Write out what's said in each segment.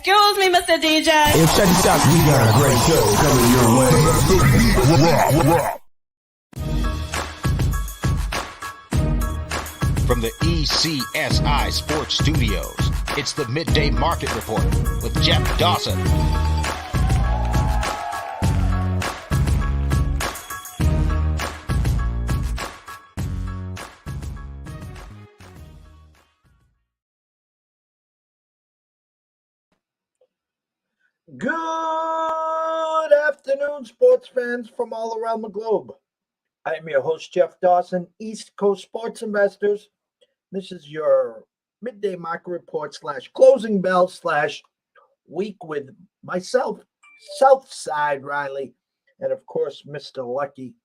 Excuse me, Mr. DJ. Hey, check this out. We got a great show coming your way. From the ECSI Sports Studios, it's the Midday Market Report with Jeff Dawson. Good afternoon, sports fans from all around the globe. I'm your host, Jeff Dawson, East Coast Sports Investors. This is your midday market report / closing bell / week with myself, Southside Riley, and of course, Mr. Lucky.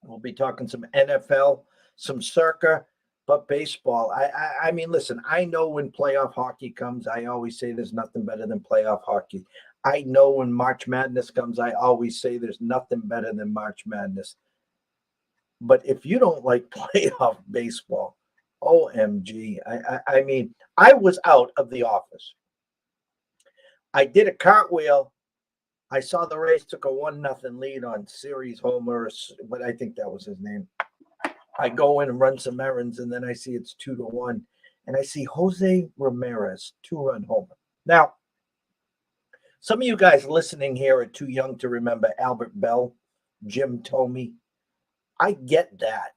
We'll be talking some NFL, some circa, but baseball. I mean, listen, I know when playoff hockey comes, I always say there's nothing better than playoff hockey. I know when March Madness comes, I always say there's nothing better than March Madness. But if you don't like playoff baseball, OMG. I mean, I was out of the office. I did a cartwheel. I saw the Rays took a 1-0 lead on series homer, but I think that was his name. I go in and run some errands, and then I see it's 2-1, and I see Jose Ramirez, 2-run homer. Now, some of you guys listening here are too young to remember Albert Bell, Jim Thome. I get that.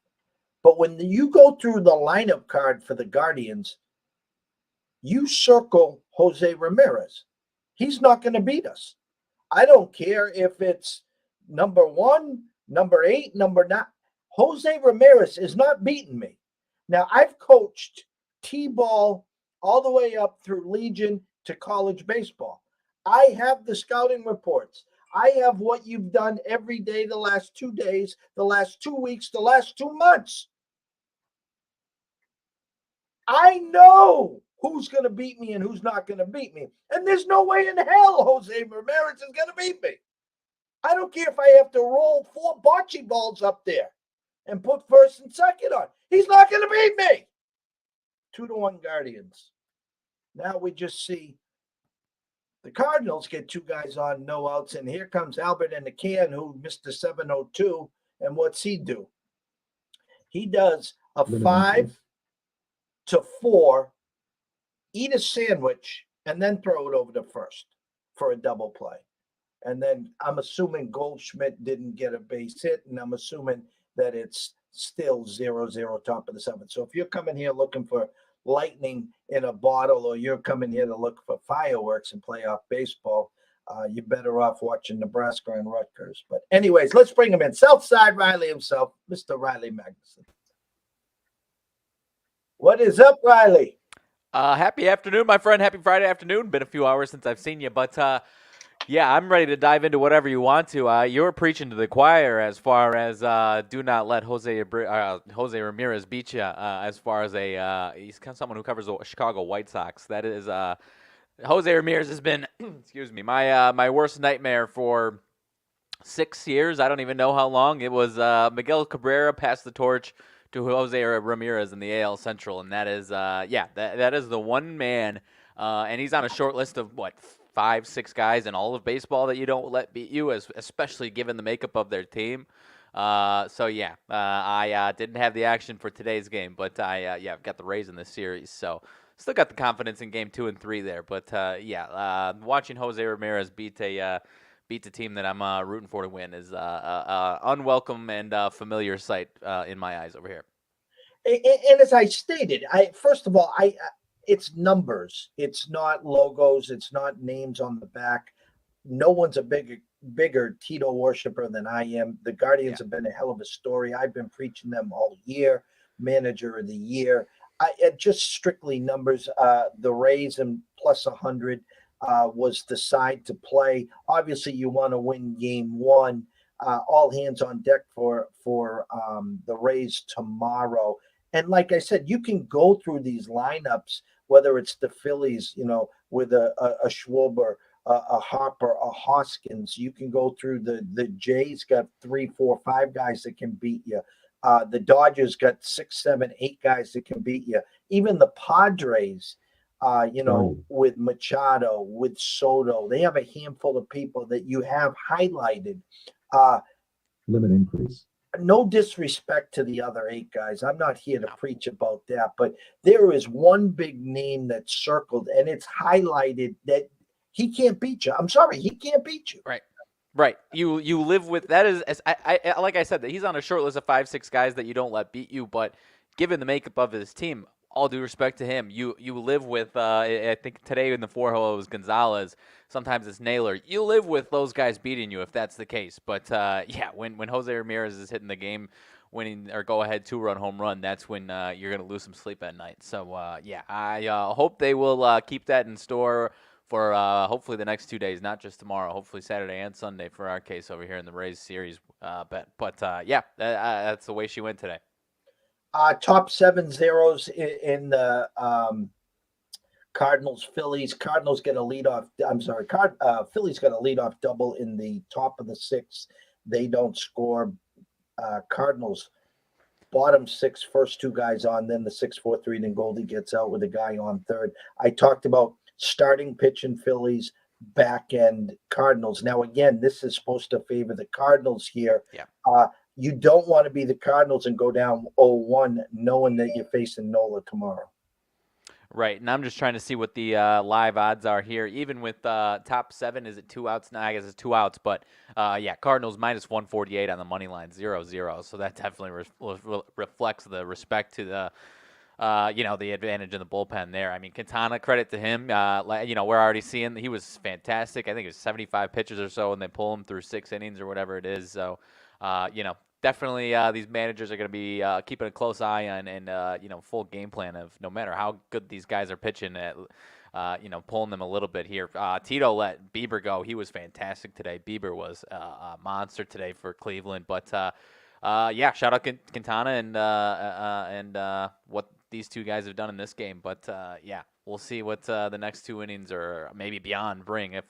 But when you go through the lineup card for the Guardians, you circle Jose Ramirez. He's not going to beat us. I don't care if it's number 1, number 8, number 9. Jose Ramirez is not beating me. Now, I've coached T-ball all the way up through Legion to college baseball. I have the scouting reports. I have what you've done every day, the last 2 days, the last 2 weeks, the last 2 months. I know who's going to beat me and who's not going to beat me. And there's no way in hell Jose Ramirez is going to beat me. I don't care if I have to roll 4 bocce balls up there and put first and second on. He's not going to beat me. 2-1 Guardians. Now we just see the Cardinals get 2 guys on, no outs, and here comes Albert in the can, who missed the 702. And what's he do? He does a 5-4, eat a sandwich, and then throw it over to first for a double play. And then I'm assuming Goldschmidt didn't get a base hit, and I'm assuming that it's still 0-0 top of the 7th. So if you're coming here looking for lightning in a bottle, or you're coming here to look for fireworks in playoff baseball, you're better off watching Nebraska and Rutgers. But anyways, let's bring him in. Southside Riley himself, Mr. Riley Magnuson. What is up, Riley? Happy afternoon, my friend. Happy Friday afternoon. Been a few hours since I've seen you, but yeah, I'm ready to dive into whatever you want to. You're preaching to the choir as far as do not let Jose Ramirez beat you. As far as he's kind of someone who covers the Chicago White Sox. That is Jose Ramirez has been, excuse me, my worst nightmare for 6 years. I don't even know how long. It was Miguel Cabrera passed the torch to Jose Ramirez in the AL Central, and that is that is the one man, and he's on a short list of 5-6 guys in all of baseball that you don't let beat you, especially given the makeup of their team. I didn't have the action for today's game, but I've got the Rays in this series, so still got the confidence in game 2 and 3 there. But watching Jose Ramirez beat the team that I'm rooting for to win is unwelcome and familiar sight in my eyes over here. And as I stated, first of all, it's numbers. It's not logos. It's not names on the back. No one's a bigger Tito worshiper than I am. The Guardians have been a hell of a story. I've been preaching them all year. Manager of the year. Just strictly numbers. The Rays and plus 100 was the side to play. Obviously, you want to win game 1. All hands on deck for the Rays tomorrow. And like I said, you can go through these lineups, whether it's the Phillies, with a Schwarber, a Harper, a Hoskins. You can go through the Jays got 3, 4, 5 guys that can beat you. The Dodgers got 6, 7, 8 guys that can beat you. Even the Padres with Machado, with Soto. They have a handful of people that you have highlighted. Limit increase. No disrespect to the other 8 guys. I'm not here to preach about that, but there is one big name that's circled, and it's highlighted that he can't beat you. I'm sorry, he can't beat you. Right. You live with that. Is I like I said, that he's on a short list of 5-6 guys that you don't let beat you. But given the makeup of his team, all due respect to him, you live with. I think today in the 4-hole it was Gonzalez. Sometimes it's Naylor. You live with those guys beating you if that's the case. But when Jose Ramirez is hitting the game winning or go ahead 2-run home run, that's when you're gonna lose some sleep at night. So I hope they will keep that in store for hopefully the next 2 days, not just tomorrow. Hopefully Saturday and Sunday for our case over here in the Rays series bet. But that's the way she went today. Top 7 zeros in the Cardinals, Phillies. Cardinals get a leadoff. I'm sorry, Phillies got a leadoff double in the top of the 6th. They don't score. Cardinals bottom 6, first 2 guys on, then the 6-4-3, then Goldie gets out with a guy on third. I talked about starting pitch in Phillies, back end Cardinals. Now, again, this is supposed to favor the Cardinals here. Yeah. You don't want to be the Cardinals and go down 0-1 knowing that you're facing Nola tomorrow. Right, and I'm just trying to see what the live odds are here. Even with top 7, is it 2 outs? No, I guess it's 2 outs, but Cardinals minus 148 on the money line, 0-0. So that definitely reflects the respect to the the advantage in the bullpen there. I mean, Quintana, credit to him. We're already seeing he was fantastic. I think it was 75 pitches or so, and they pull him through 6 innings or whatever it is. So, definitely these managers are going to be keeping a close eye on and, full game plan of no matter how good these guys are pitching at, pulling them a little bit here. Tito let Bieber go. He was fantastic today. Bieber was a monster today for Cleveland. But, shout out Quintana and what these 2 guys have done in this game. But, we'll see what the next 2 innings or maybe beyond bring. If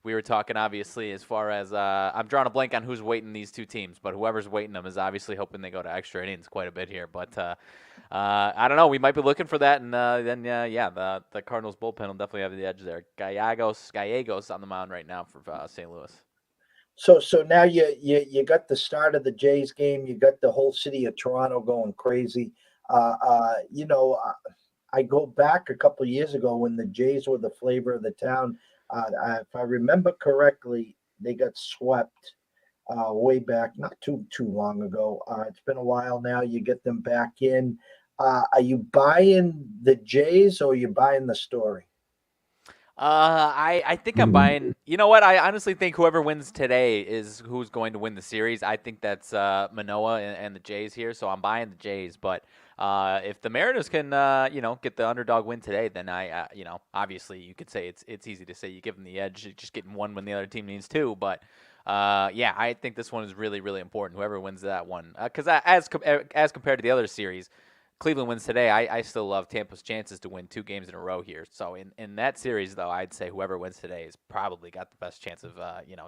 we were talking, obviously, as far as I'm drawing a blank on who's waiting these 2 teams, but whoever's waiting them is obviously hoping they go to extra innings quite a bit here. But I don't know. We might be looking for that. And then, the Cardinals bullpen will definitely have the edge there. Gallegos on the mound right now for St. Louis. So now you got the start of the Jays game. You got the whole city of Toronto going crazy. I go back a couple of years ago when the Jays were the flavor of the town. If I remember correctly, they got swept way back, not too long ago. It's been a while now. You get them back in. Are you buying the Jays or are you buying the story? I think I'm buying. You know what? I honestly think whoever wins today is who's going to win the series. I think that's Manoah and the Jays here, so I'm buying the Jays. But if the Mariners can, get the underdog win today, then obviously you could say it's easy to say you give them the edge, just getting one when the other team needs 2. But I think this one is really, really important. Whoever wins that one, because as compared to the other series. Cleveland wins today, I still love Tampa's chances to win 2 games in a row here. So in that series, though, I'd say whoever wins today has probably got the best chance of,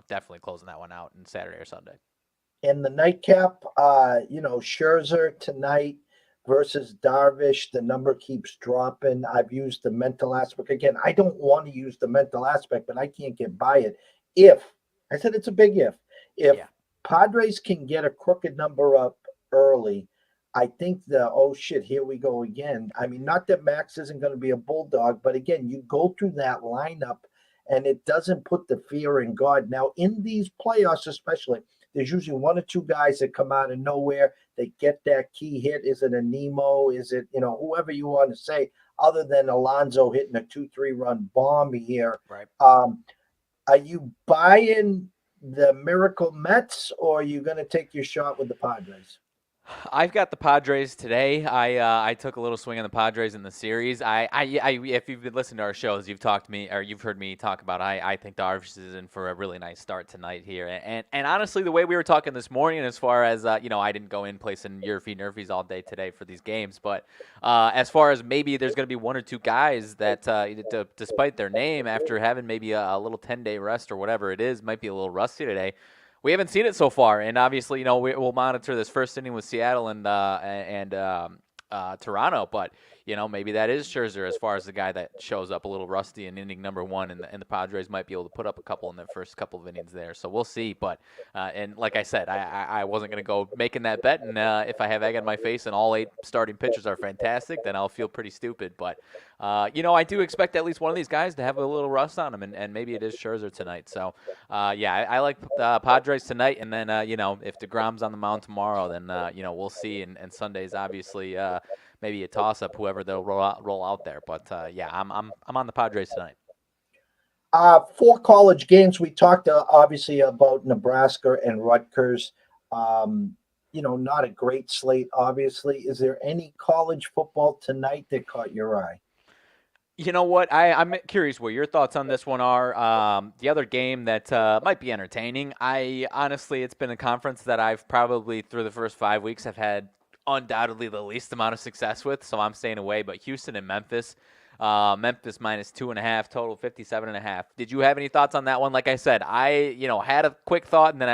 definitely closing that one out on Saturday or Sunday. In the nightcap, Scherzer tonight versus Darvish, the number keeps dropping. I've used the mental aspect. Again, I don't want to use the mental aspect, but I can't get by it. I said it's a big if Padres can get a crooked number up early, I think here we go again. I mean, not that Max isn't going to be a bulldog, but again, you go through that lineup and it doesn't put the fear in God. Now, in these playoffs especially, there's usually 1 or 2 guys that come out of nowhere. They get that key hit. Is it a Nemo? Is it, whoever you want to say, other than Alonso hitting a 2-3 run bomb here. Right. Are you buying the Miracle Mets or are you going to take your shot with the Padres? I've got the Padres today. I took a little swing on the Padres in the series. If you've been listening to our shows, you've heard me talk about. I think Darvish is in for a really nice start tonight here. And honestly, the way we were talking this morning, as far as I didn't go in placing Nerfies all day today for these games, but as far as maybe there's going to be 1 or 2 guys that, despite their name, after having maybe a little 10-day rest or whatever it is, might be a little rusty today. We haven't seen it so far, and obviously, we'll monitor this first inning with Seattle and Toronto. But maybe that is Scherzer as far as the guy that shows up a little rusty in inning number one, and the Padres might be able to put up a couple in the first couple of innings there. So we'll see. But and like I said, I wasn't going to go making that bet, and if I have egg on my face and all 8 starting pitchers are fantastic, then I'll feel pretty stupid. But I do expect at least one of these guys to have a little rust on him, and maybe it is Scherzer tonight. So I like Padres tonight, and then if DeGrom's on the mound tomorrow, then we'll see. And Sunday's obviously maybe a toss-up, whoever they'll roll out there. But I'm on the Padres tonight. 4 college games. We talked obviously about Nebraska and Rutgers. Not a great slate, obviously. Is there any college football tonight that caught your eye? You know what? I'm curious what your thoughts on this one are. The other game that might be entertaining. Honestly, it's been a conference that I've probably through the first 5 weeks have had undoubtedly the least amount of success with, so I'm staying away. But Houston and Memphis. Memphis minus 2.5, total 57.5. Did you have any thoughts on that one? Like I said, I had a quick thought, and then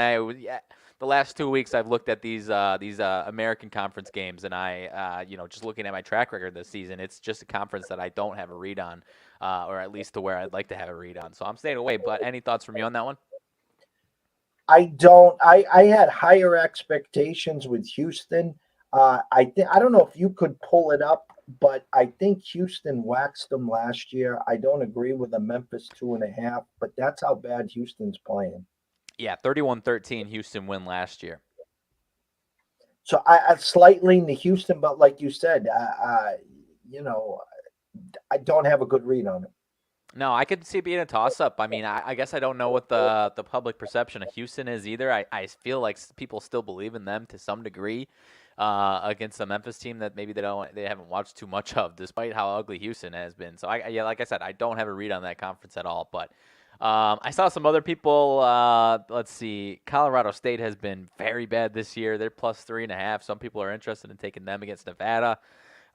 the last 2 weeks I've looked at these American Conference games, and I just looking at my track record this season, it's just a conference that I don't have a read on, or at least to where I'd like to have a read on. So I'm staying away. But any thoughts from you on that one? I don't. I had higher expectations with Houston. I don't know if you could pull it up, but I think Houston waxed them last year. I don't agree with the Memphis 2.5, but that's how bad Houston's playing. Yeah, 31-13 Houston win last year. So I slightly lean to Houston, but like you said, I don't have a good read on it. No, I could see it being a toss-up. I mean, I guess I don't know what the public perception of Houston is either. I feel like people still believe in them to some degree against the Memphis team that maybe they haven't watched too much of, despite how ugly Houston has been. So like I said, I don't have a read on that conference at all. But I saw some other people. Let's see. Colorado State has been very bad this year. They're plus 3.5. Some people are interested in taking them against Nevada.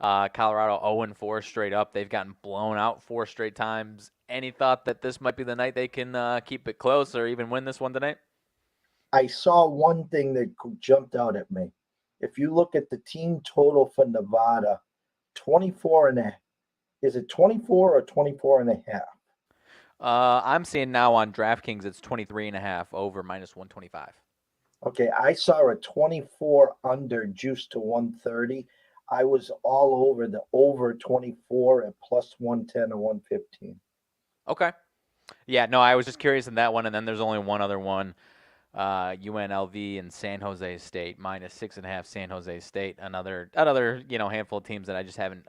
Colorado 0-4 straight up. They've gotten blown out 4 straight times. Any thought that this might be the night they can keep it close or even win this one tonight? I saw one thing that jumped out at me. If you look at the team total for Nevada, 24.5. Is it 24 or 24.5? I'm seeing now on DraftKings it's 23.5 over minus 125. Okay, I saw a 24 under juice to 130. I was all over the over 24 at plus 110 or 115. Okay. Yeah, no, I was just curious in that one, and then there's only one other one, UNLV and San Jose State, minus 6.5 San Jose State, another handful of teams that I just haven't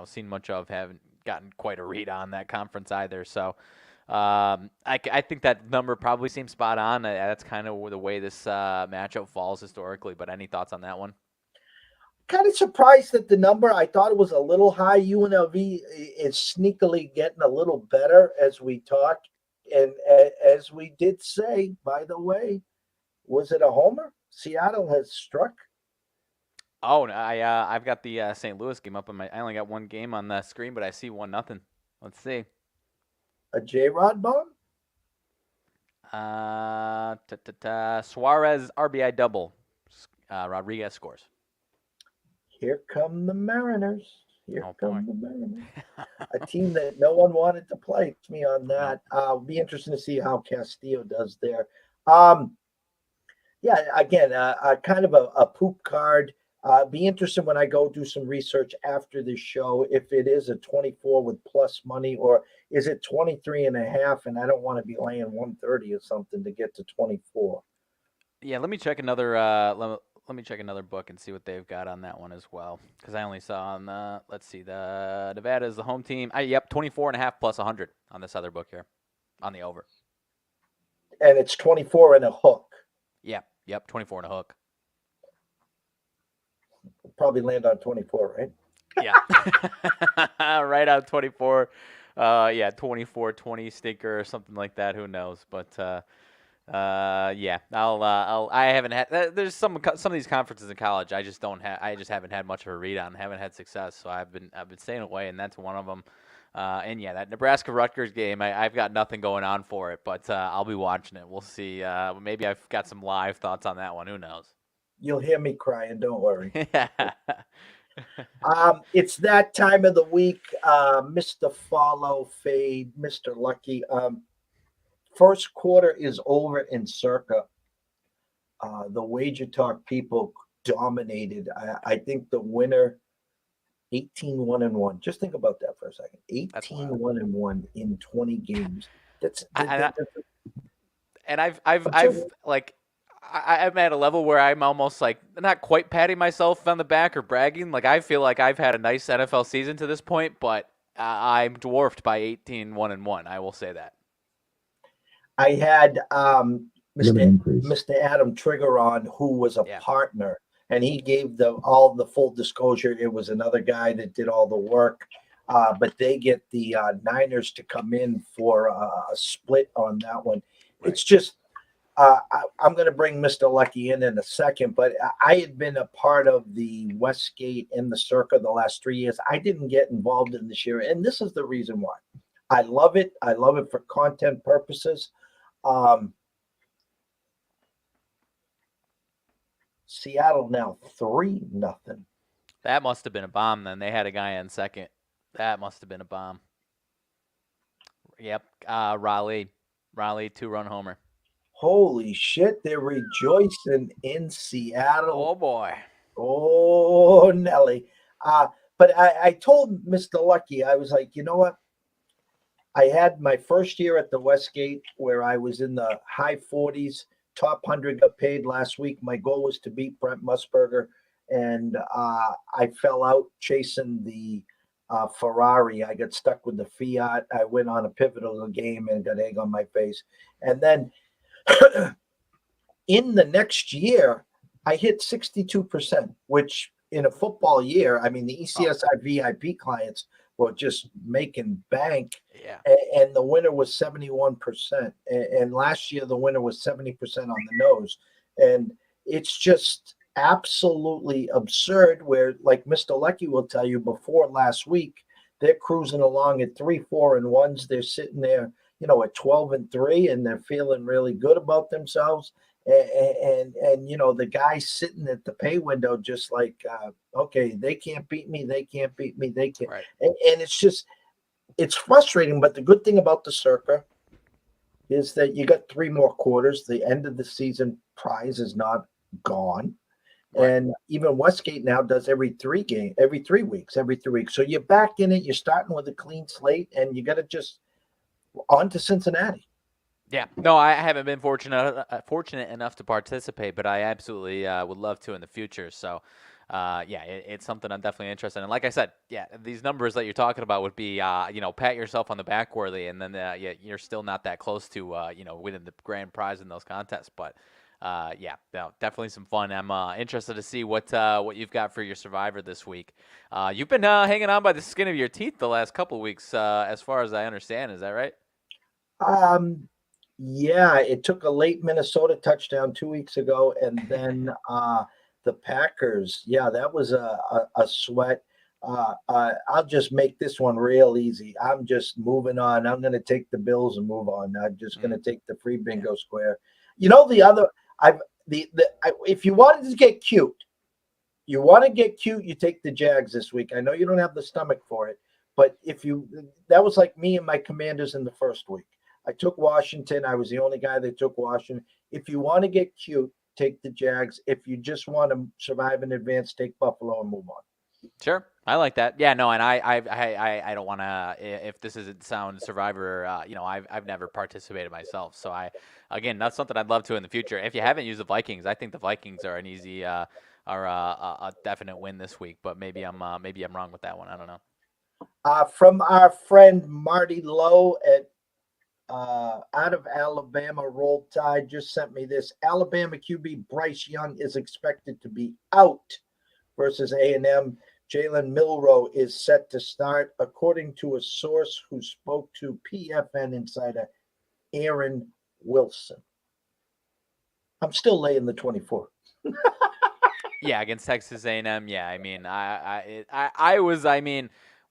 seen much of, haven't gotten quite a read on that conference either. So I think that number probably seems spot on. That's kind of the way this matchup falls historically, but any thoughts on that one? Kind of surprised at the number. I thought it was a little high. UNLV is sneakily getting a little better as we talk. And as we did say, by the way, was it a homer? Seattle has struck. Oh, I've got the St. Louis game up on I only got one game on the screen, but I see 1-0. Let's see. A J-Rod bomb? Suarez RBI double. Rodriguez scores. Here come the Mariners. Here Oh, come boy. the Mariners. A team that no one wanted to play. It's me on that. It'll be interesting to see how Castillo does there. Yeah, again, kind of a poop card. Be interesting when I go do some research after the show if it is a 24 with plus money or is it 23.5 and I don't want to be laying 130 or something to get to 24. Yeah, let me check another. Let me check another book and see what they've got on that one as well. Because I only saw on let's see, the Nevada is the home team. Yep, 24.5 plus 100 on this other book here, on the over. And it's 24 and a hook. Yep, 24 and a hook. We'll probably land on 24, right? Yeah, right on 24. 24-20 stinker or something like that. Who knows? But yeah, I haven't had. There's some of these conferences in college. I just haven't had much of a read on. Haven't had success, so I've been staying away, and that's one of them. And yeah, that Nebraska Rutgers game, I've got nothing going on for it, but I'll be watching it. We'll see. Maybe I've got some live thoughts on that one. Who knows? You'll hear me crying. Don't worry. It's that time of the week, Mr. Follow Fade, Mr. Lucky. First quarter is over in Circa. The Wager Talk people dominated. I think the winner 18-1-1. Just think about that for a second. 18-1-1 in 20 games. I'm at a level where I'm almost like not quite patting myself on the back or bragging. Like I feel like I've had a nice NFL season to this point, but I'm dwarfed by 18-1-1. I will say that. I had Mr. Adam Trigger on, who was a partner, and he gave all the full disclosure. It was another guy that did all the work, but they get the Niners to come in for a split on that one. Right. It's just I'm going to bring Mr. Lucky in a second, but I had been a part of the Westgate and the Circa the last 3 years. I didn't get involved in this year, and this is the reason why. I love it. I love it for content purposes. Seattle now 3-0. That must have been a bomb then. They had a guy in second. That must have been a bomb. Yep. Raleigh, 2-run homer. Holy shit, they're rejoicing in Seattle. Oh, boy. Oh, Nelly. But I told Mr. Lucky, I was like, you know what? I had my first year at the Westgate where I was in the high 40s. Top 100 got paid last week. My goal was to beat Brent Musburger, and I fell out chasing the Ferrari. I got stuck with the Fiat. I went on a pivotal game and got egg on my face. And then in the next year, I hit 62%, which in a football year, I mean, the ECSI VIP clients were just making bank. Yeah. And the winner was 71%. And last year, the winner was 70% on the nose. And it's just absolutely absurd where, like Mr. Lucky will tell you, before last week, they're cruising along at 3-4-1s. They're sitting there, at 12-3, and they're feeling really good about themselves. And the guy sitting at the pay window just like, okay, they can't beat me. They can't beat me. They can't. Right. And it's frustrating. But the good thing about the Circa is that you got 3 more quarters. The end of the season prize is not gone. Right. And even Westgate now does every 3 weeks. So you're back in it. You're starting with a clean slate, and you got to just on to Cincinnati. Yeah, no, I haven't been fortunate enough to participate, but I absolutely would love to in the future. So, it's something I'm definitely interested in. Like I said, these numbers that you're talking about would be, pat yourself on the back worthy, and then you're still not that close to, winning the grand prize in those contests. But, definitely some fun. I'm interested to see what you've got for your Survivor this week. You've been hanging on by the skin of your teeth the last couple of weeks, as far as I understand. Is that right? Yeah, it took a late Minnesota touchdown 2 weeks ago, and then the Packers. Yeah, that was a sweat. I'll just make this one real easy. I'm just moving on. I'm going to take the Bills and move on. I'm just going to take the free bingo square. If you wanted to get cute, you take the Jags this week. I know you don't have the stomach for it, but that was like me and my Commanders in the first week. I took Washington. I was the only guy that took Washington. If you want to get cute, take the Jags. If you just want to survive in advance, take Buffalo and move on. Sure. I like that. Yeah, no, and I don't want to, if this isn't sound Survivor, I've never participated myself. So that's something I'd love to in the future. If you haven't used the Vikings, I think the Vikings are an easy, a definite win this week, but maybe I'm wrong with that one. I don't know. From our friend Marty Lowe at out of Alabama, Roll Tide just sent me this. Alabama QB Bryce Young is expected to be out versus A&M. Jalen Milroe is set to start, according to a source who spoke to PFN insider Aaron Wilson. I'm still laying the 24. Yeah, against Texas A&M. Yeah, I mean,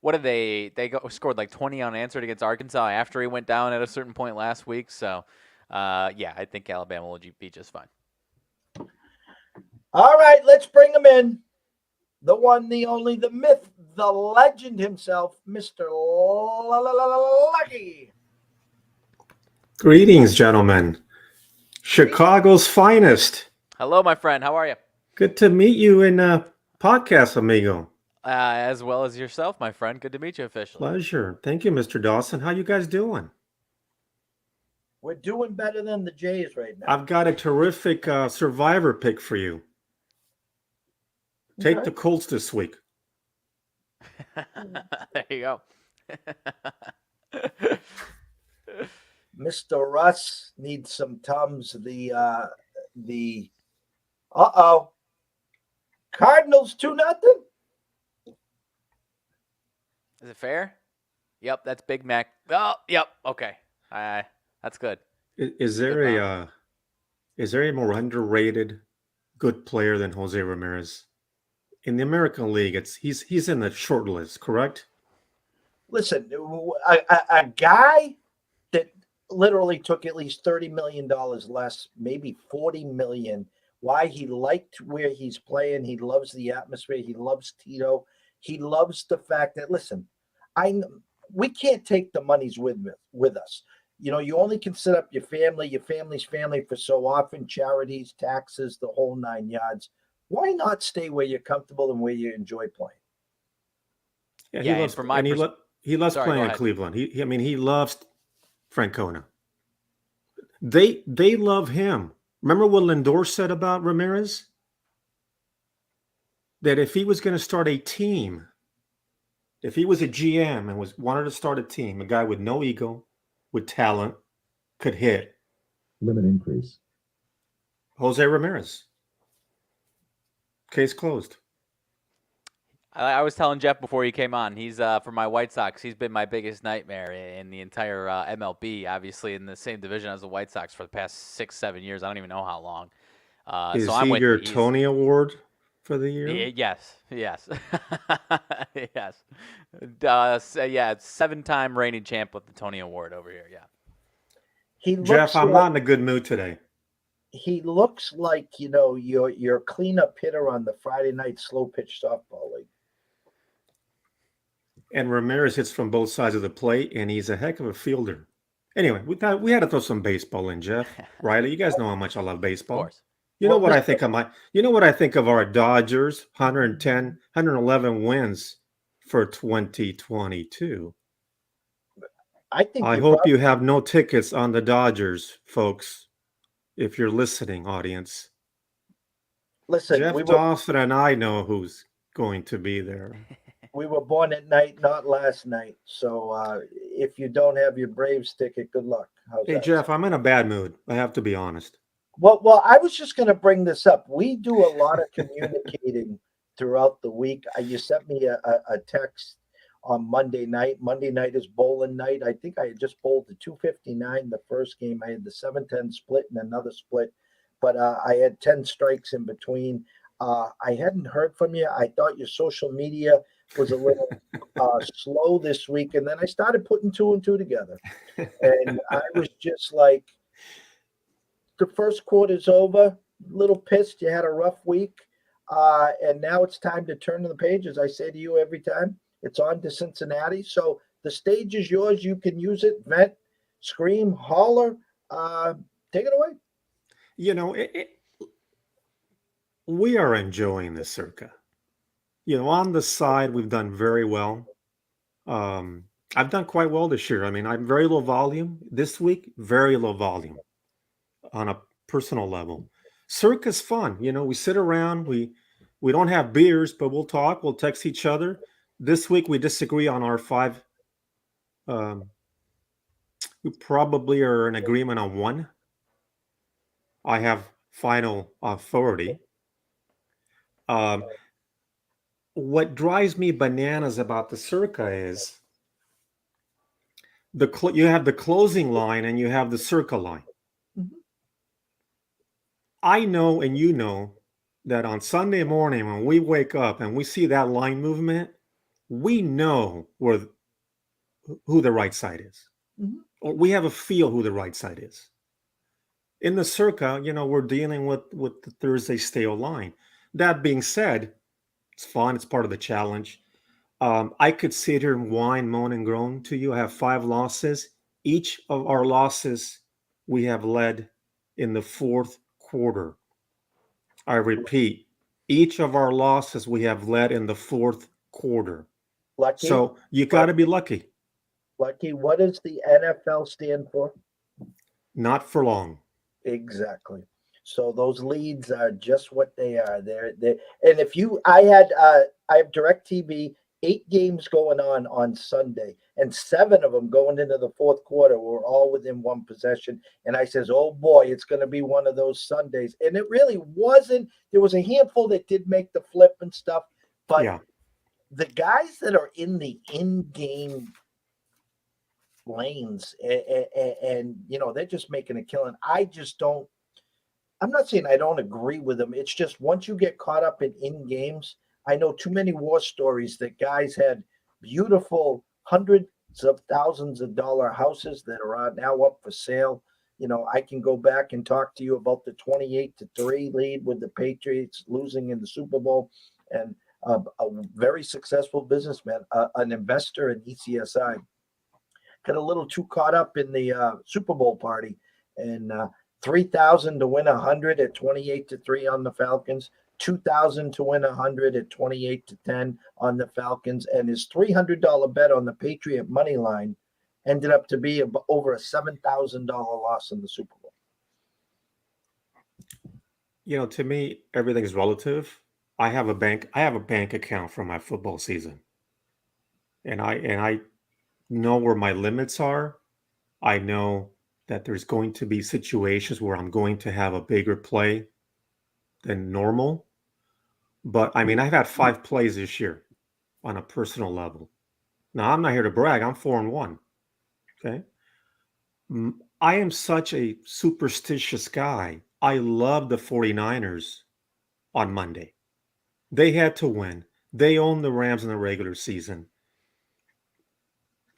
what did they scored like 20 unanswered against Arkansas after he went down at a certain point last week. So, I think Alabama will be just fine. All right, let's bring them in. the one, the only, the myth, the legend himself, Mr. Lucky. Greetings, gentlemen. Chicago's finest. Hello, my friend. How are you? Good to meet you in podcast, amigo. As well as yourself, my friend. Good to meet you officially. Pleasure. Thank you, Mr. Dawson. How you guys doing? We're doing better than the Jays right now. I've got a terrific survivor pick for you. Take the Colts this week. There you go. Mr. Russ needs some Tums. The Cardinals 2-0. Is it fair? Yep, that's Big Mac. Oh, yep. Okay. That's good. Is there a more underrated good player than Jose Ramirez? In the American League, he's in the short list, correct? Listen, a guy that literally took at least $30 million less, maybe $40 million. Why? He liked where he's playing. He loves the atmosphere. He loves Tito. He loves the fact that, listen, we can't take the monies with us. You know, you only can set up your family's family for so often, charities, taxes, the whole 9 yards. Why not stay where you're comfortable and where you enjoy playing? Yeah, Yeah, he loves, and for my he loves Sorry, go playing in ahead. Cleveland. He loves Francona. They love him. Remember what Lindor said about Ramirez? That if he was going to start a team, if he was a GM and wanted to start a team, a guy with no ego, with talent, could hit. Limit increase. Jose Ramirez. Case closed. I was telling Jeff before he came on, he's for my White Sox, he's been my biggest nightmare in the entire MLB, obviously in the same division as the White Sox for the past 6-7 years. I don't even know how long. Is so I'm he with your you. Tony Award for the year? Yes. Yes. 7-time reigning champ with the Tony Award over here. Yeah. Jeff, I'm not in a good mood today. He looks like, you know, your cleanup hitter on the Friday night slow pitch softball league. And Ramirez hits from both sides of the plate, and he's a heck of a fielder. Anyway, we had to throw some baseball in, Jeff. Riley, you guys know how much I love baseball. Of course. You know what I think of I think of our Dodgers, 110, 111 wins for 2022. I hope you have no tickets on the Dodgers, folks. If you're listening, audience. Listen, Jeff Dawson and I know who's going to be there. We were born at night, not last night. So if you don't have your Braves ticket, good luck. Hey, Jeff, I'm in a bad mood. I have to be honest. Well, I was just going to bring this up. We do a lot of communicating throughout the week. You sent me a text on Monday night. Monday night is bowling night. I think I had just bowled the 259 the first game. I had the 7-10 split and another split, but I had 10 strikes in between. I hadn't heard from you. I thought your social media was a little slow this week, and then I started putting 2 and 2 together. And I was just like, the first quarter's over, a little pissed. You had a rough week, and now it's time to turn the page, as I say to you every time. It's on to Cincinnati. So the stage is yours. You can use it, vent, scream, holler. Take it away. You know, we are enjoying this circa. You know, on the side, we've done very well. I've done quite well this year. I mean, I'm very low volume. This week, very low volume on a personal level. Circa's fun. You know, we sit around, we don't have beers, but we'll talk, we'll text each other. This week, we disagree on our 5. We probably are in agreement on 1. I have final authority. What drives me bananas about the circa is you have the closing line and you have the circa line. Mm-hmm. I know, and you know, that on Sunday morning when we wake up and we see that line movement, we know who the right side is. Mm-hmm. Or we have a feel who the right side is. In the circa, you know, we're dealing with the Thursday stale line. That being said, It's fun. It's part of the challenge. I could sit here and whine, moan, and groan to you. I have 5 losses. Each of our losses we have led in the fourth quarter. I repeat, each of our losses we have led in the fourth quarter. Lucky. So you got to be lucky. Lucky. What does the NFL stand for? Not for long. Exactly. So those leads are just what they are. And if you, I have DirecTV, 8 games going on Sunday, and 7 of them going into the fourth quarter were all within 1 possession. And I says, oh boy, it's going to be one of those Sundays. And it really wasn't. There was a handful that did make the flip and stuff, but Yeah. the guys that are in the in-game lanes and they're just making a killing. I'm not saying I don't agree with them. It's just once you get caught up in games, I know too many war stories that guys had beautiful hundreds of thousands of dollar houses that are now up for sale. I can go back and talk to you about the 28-3 lead with the Patriots losing in the Super Bowl, and a very successful businessman, an investor in ECSI, got a little too caught up in the Super Bowl party, and 3,000 to win 100 at 28-3 on the Falcons, 2,000 to win 100 at 28-10 on the Falcons, and his $300 bet on the Patriot money line ended up to be over a $7,000 loss in the Super Bowl. To me, everything is relative. I have a bank account for my football season, and I know where my limits are. I know that there's going to be situations where I'm going to have a bigger play than normal. But I mean, I've had 5 plays this year on a personal level. Now, I'm not here to brag. I'm 4-1. Okay. I am such a superstitious guy. I love the 49ers on Monday. They had to win. They owned the Rams in the regular season.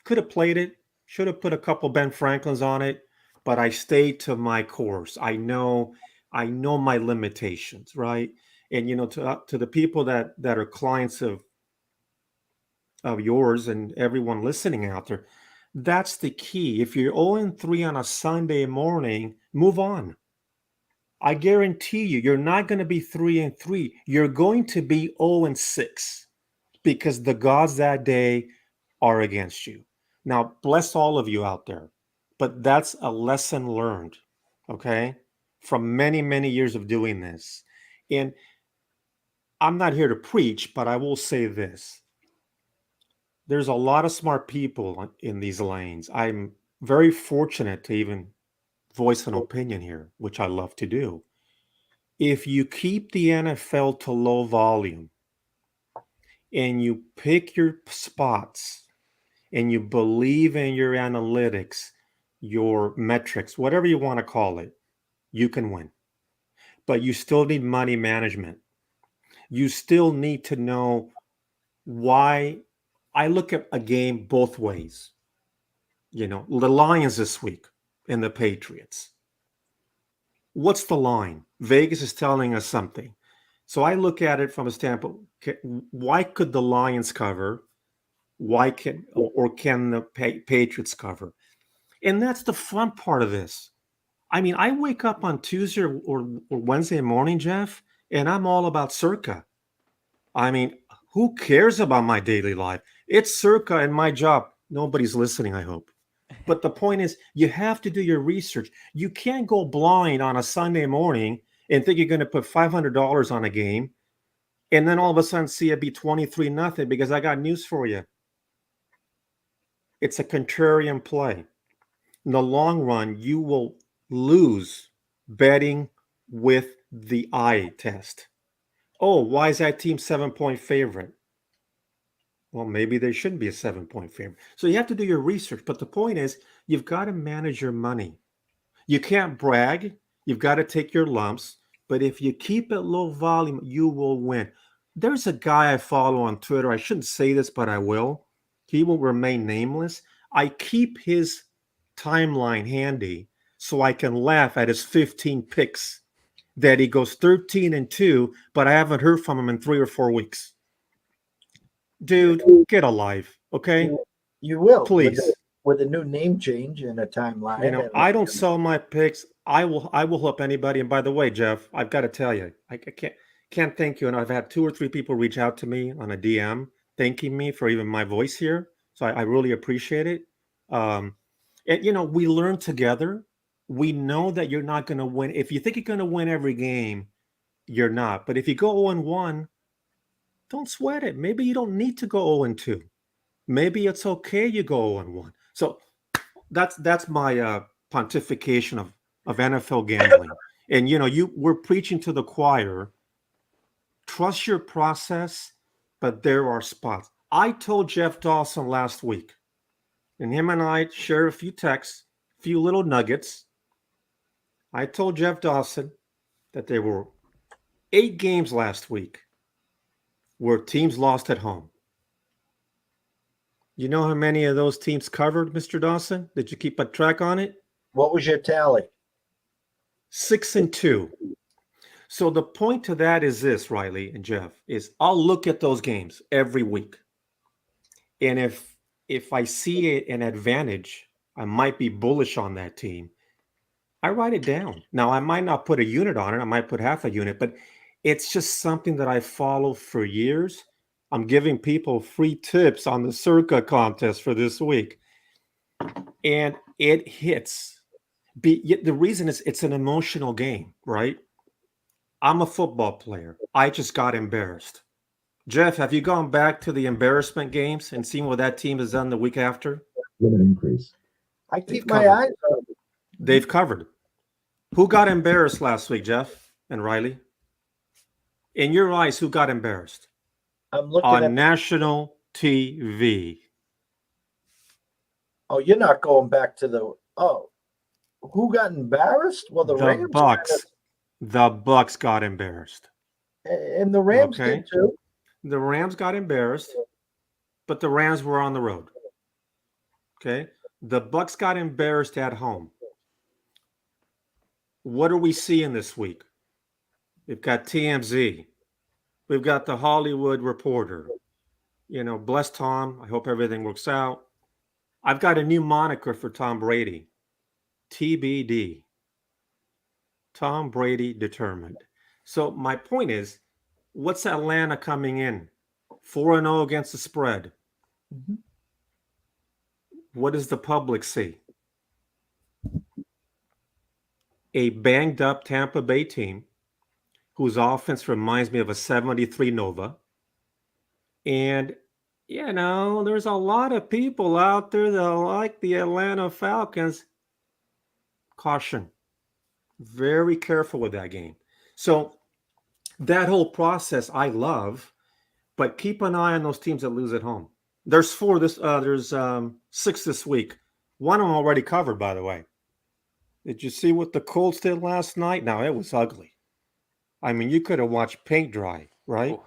Could have played it. Should have put a couple Ben Franklins on it. But I stayed to my course. I know my limitations, right? And to the people that are clients of yours and everyone listening out there, that's the key. If you're 0-3 on a Sunday morning, move on. I guarantee you're not going to be 3-3. You're going to be 0-6 because the gods that day are against you. Now, bless all of you out there. But that's a lesson learned, okay, from many, many years of doing this. And I'm not here to preach, but I will say this. There's a lot of smart people in these lanes. I'm very fortunate to even voice an opinion here, which I love to do. If you keep the NFL to low volume and you pick your spots and you believe in your analytics, your metrics, whatever you want to call it, you can win. But you still need money management. You still need to know why. I look at a game both ways. The Lions this week and the Patriots. What's the line? Vegas is telling us something. So I look at it from a standpoint, why could the Lions cover? Why can the Patriots cover? And that's the fun part of this. I mean, I wake up on Tuesday or Wednesday morning, Jeff, and I'm all about Circa. I mean, who cares about my daily life? It's Circa and my job. Nobody's listening, I hope. But the point is, you have to do your research. You can't go blind on a Sunday morning and think you're going to put $500 on a game and then all of a sudden see it be 23-0 because I got news for you. It's a contrarian play. In the long run, you will lose betting with the eye test. Oh, why is that team 7-point favorite? Well, maybe they shouldn't be a 7-point favorite. So you have to do your research. But the point is, you've got to manage your money. You can't brag. You've got to take your lumps. But if you keep it low volume, you will win. There's a guy I follow on Twitter. I shouldn't say this, but I will. He will remain nameless. I keep his timeline handy so I can laugh at his 15 picks that he goes 13-2, but I haven't heard from him in 3 or 4 weeks. Dude, get a life, okay? You will. Please. With a new name change and a timeline. You know, I don't sell my picks. I will help anybody. And by the way, Jeff, I've got to tell you, I can't thank you. And I've had 2 or 3 people reach out to me on a DM thanking me for even my voice here. So I really appreciate it. And you know, we learn together. We know that you're not going to win. If you think you're going to win every game, you're not. But if you go 0-1, don't sweat it. Maybe you don't need to go 0-2. Maybe it's okay you go 0-1. So that's my pontification of NFL gambling. And you know, we're preaching to the choir. Trust your process, but there are spots. I told Jeff Dawson last week, and him and I shared a few texts, a few little nuggets. I told Jeff Dawson that there were 8 games last week where teams lost at home. You know how many of those teams covered, Mr. Dawson? Did you keep a track on it? What was your tally? 6-2. So the point to that is this, Riley and Jeff, is I'll look at those games every week. And if I see an advantage, I might be bullish on that team. I write it down. Now, I might not put a unit on it. I might put half a unit, but it's just something that I follow for years. I'm giving people free tips on the Circa contest for this week. And it hits. The reason is it's an emotional game, right? I'm a football player. I just got embarrassed. Jeff, have you gone back to the embarrassment games and seen what that team has done the week after? Limit increase. I keep my eyes on it. They've covered. Who got embarrassed last week, Jeff and Riley? In your eyes, who got embarrassed? I'm looking On at national TV. Oh, you're not going back to the who got embarrassed? Well, the Rams. The Bucks got embarrassed. And the Rams did too. The Rams got embarrassed, but the Rams were on the road. Okay. The Bucks got embarrassed at home. What are we seeing this week? We've got TMZ. We've got the Hollywood Reporter. You know, bless Tom. I hope everything works out. I've got a new moniker for Tom Brady. TBD. Tom Brady determined. So my point is, what's Atlanta coming in? 4-0 against the spread. Mm-hmm. What does the public see? A banged up Tampa Bay team whose offense reminds me of a 73 Nova. And, you know, there's a lot of people out there that like the Atlanta Falcons. Caution. Very careful with that game. So that whole process I love, but keep an eye on those teams that lose at home. There's 4 there's 6 this week. One of them already covered, by the way. Did you see what the Colts did last night? Now, it was ugly. I mean, you could have watched paint dry, right? Ooh.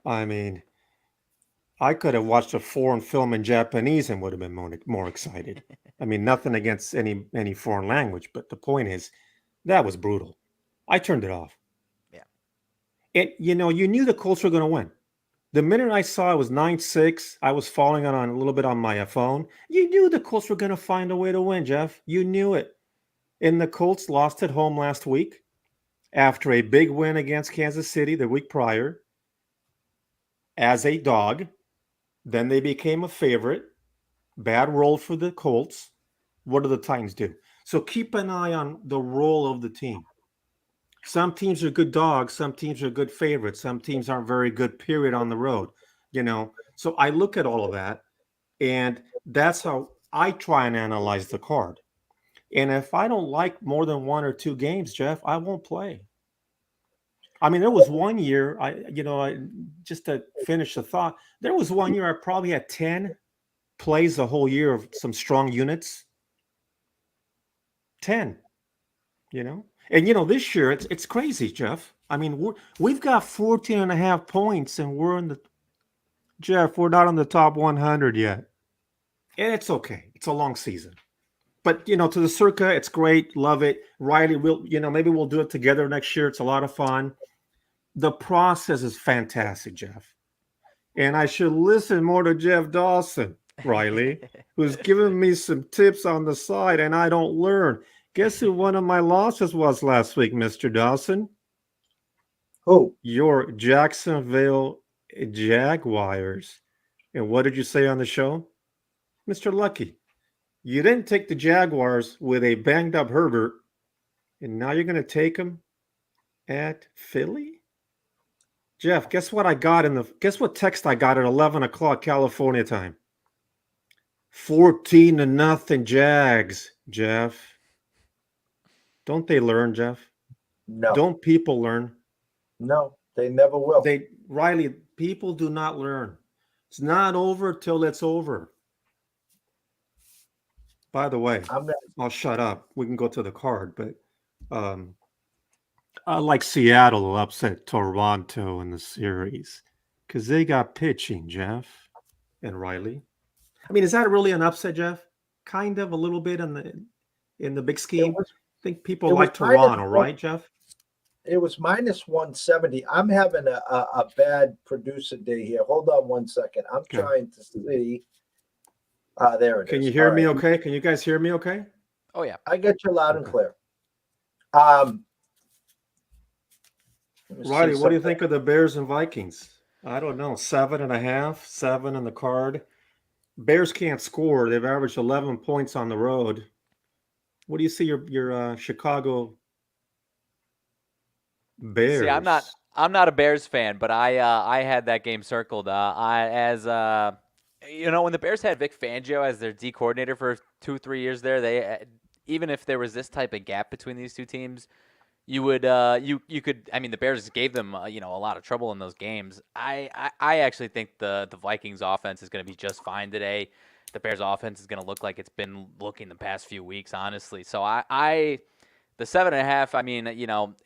I mean, I could have watched a foreign film in Japanese and would have been more excited. I mean, nothing against any foreign language, but the point is, that was brutal. I turned it off. Yeah. And, you know, you knew the Colts were going to win. The minute I saw it was 9-6, I was falling on a little bit on my phone. You knew the Colts were going to find a way to win, Jeff. You knew it. And the Colts lost at home last week after a big win against Kansas City the week prior as a dog. Then they became a favorite. Bad roll for the Colts. What do the Titans do? So keep an eye on the role of the team. Some teams are good dogs. Some teams are good favorites. Some teams aren't very good, period, on the road. You know, so I look at all of that, and that's how I try and analyze the card. And if I don't like more than 1 or 2 games, Jeff, I won't play. I mean, there was one year, just to finish the thought, there was one year I probably had 10 plays the whole year of some strong units. 10, you know? And, you know, this year, it's crazy, Jeff. I mean, we've got 14.5 points, and we're not on the top 100 yet. And it's okay. It's a long season. But, you know, to the Circa, it's great. Love it. Riley, maybe we'll do it together next year. It's a lot of fun. The process is fantastic, Jeff. And I should listen more to Jeff Dawson, Riley, who's giving me some tips on the side, and I don't learn. Guess who one of my losses was last week, Mr. Dawson? Who? Your Jacksonville Jaguars. And what did you say on the show? Mr. Lucky, you didn't take the Jaguars with a banged up Herbert, and now you're going to take them at Philly? Jeff, guess what text I got at 11 o'clock California time? 14-0 Jags, Jeff. Don't they learn, Jeff? No. Don't people learn? No, they never will. Riley, people do not learn. It's not over till it's over. By the way, I'll shut up. We can go to the card, but I like Seattle will upset Toronto in the series because they got pitching, Jeff and Riley. I mean, is that really an upset, Jeff? Kind of a little bit in the big scheme. I think people like Toronto, right, Jeff? It was minus 170. I'm having a bad producer day here. Hold on one second. I'm trying to see. There it is. Can you hear me okay? Can you guys hear me okay? Oh, yeah. I get you loud and clear. Riley, what do you think of the Bears and Vikings? I don't know. 7.5, 7 in the card. Bears can't score. They've averaged 11 points on the road. What do you see your Chicago Bears? See, I'm not a Bears fan, but I had that game circled. When the Bears had Vic Fangio as their D coordinator for 2-3 years there, they even if there was this type of gap between these two teams, you would you could. I mean, the Bears gave them a lot of trouble in those games. I actually think the Vikings offense is going to be just fine today. The Bears offense is going to look like it's been looking the past few weeks, honestly. So the 7.5. I mean,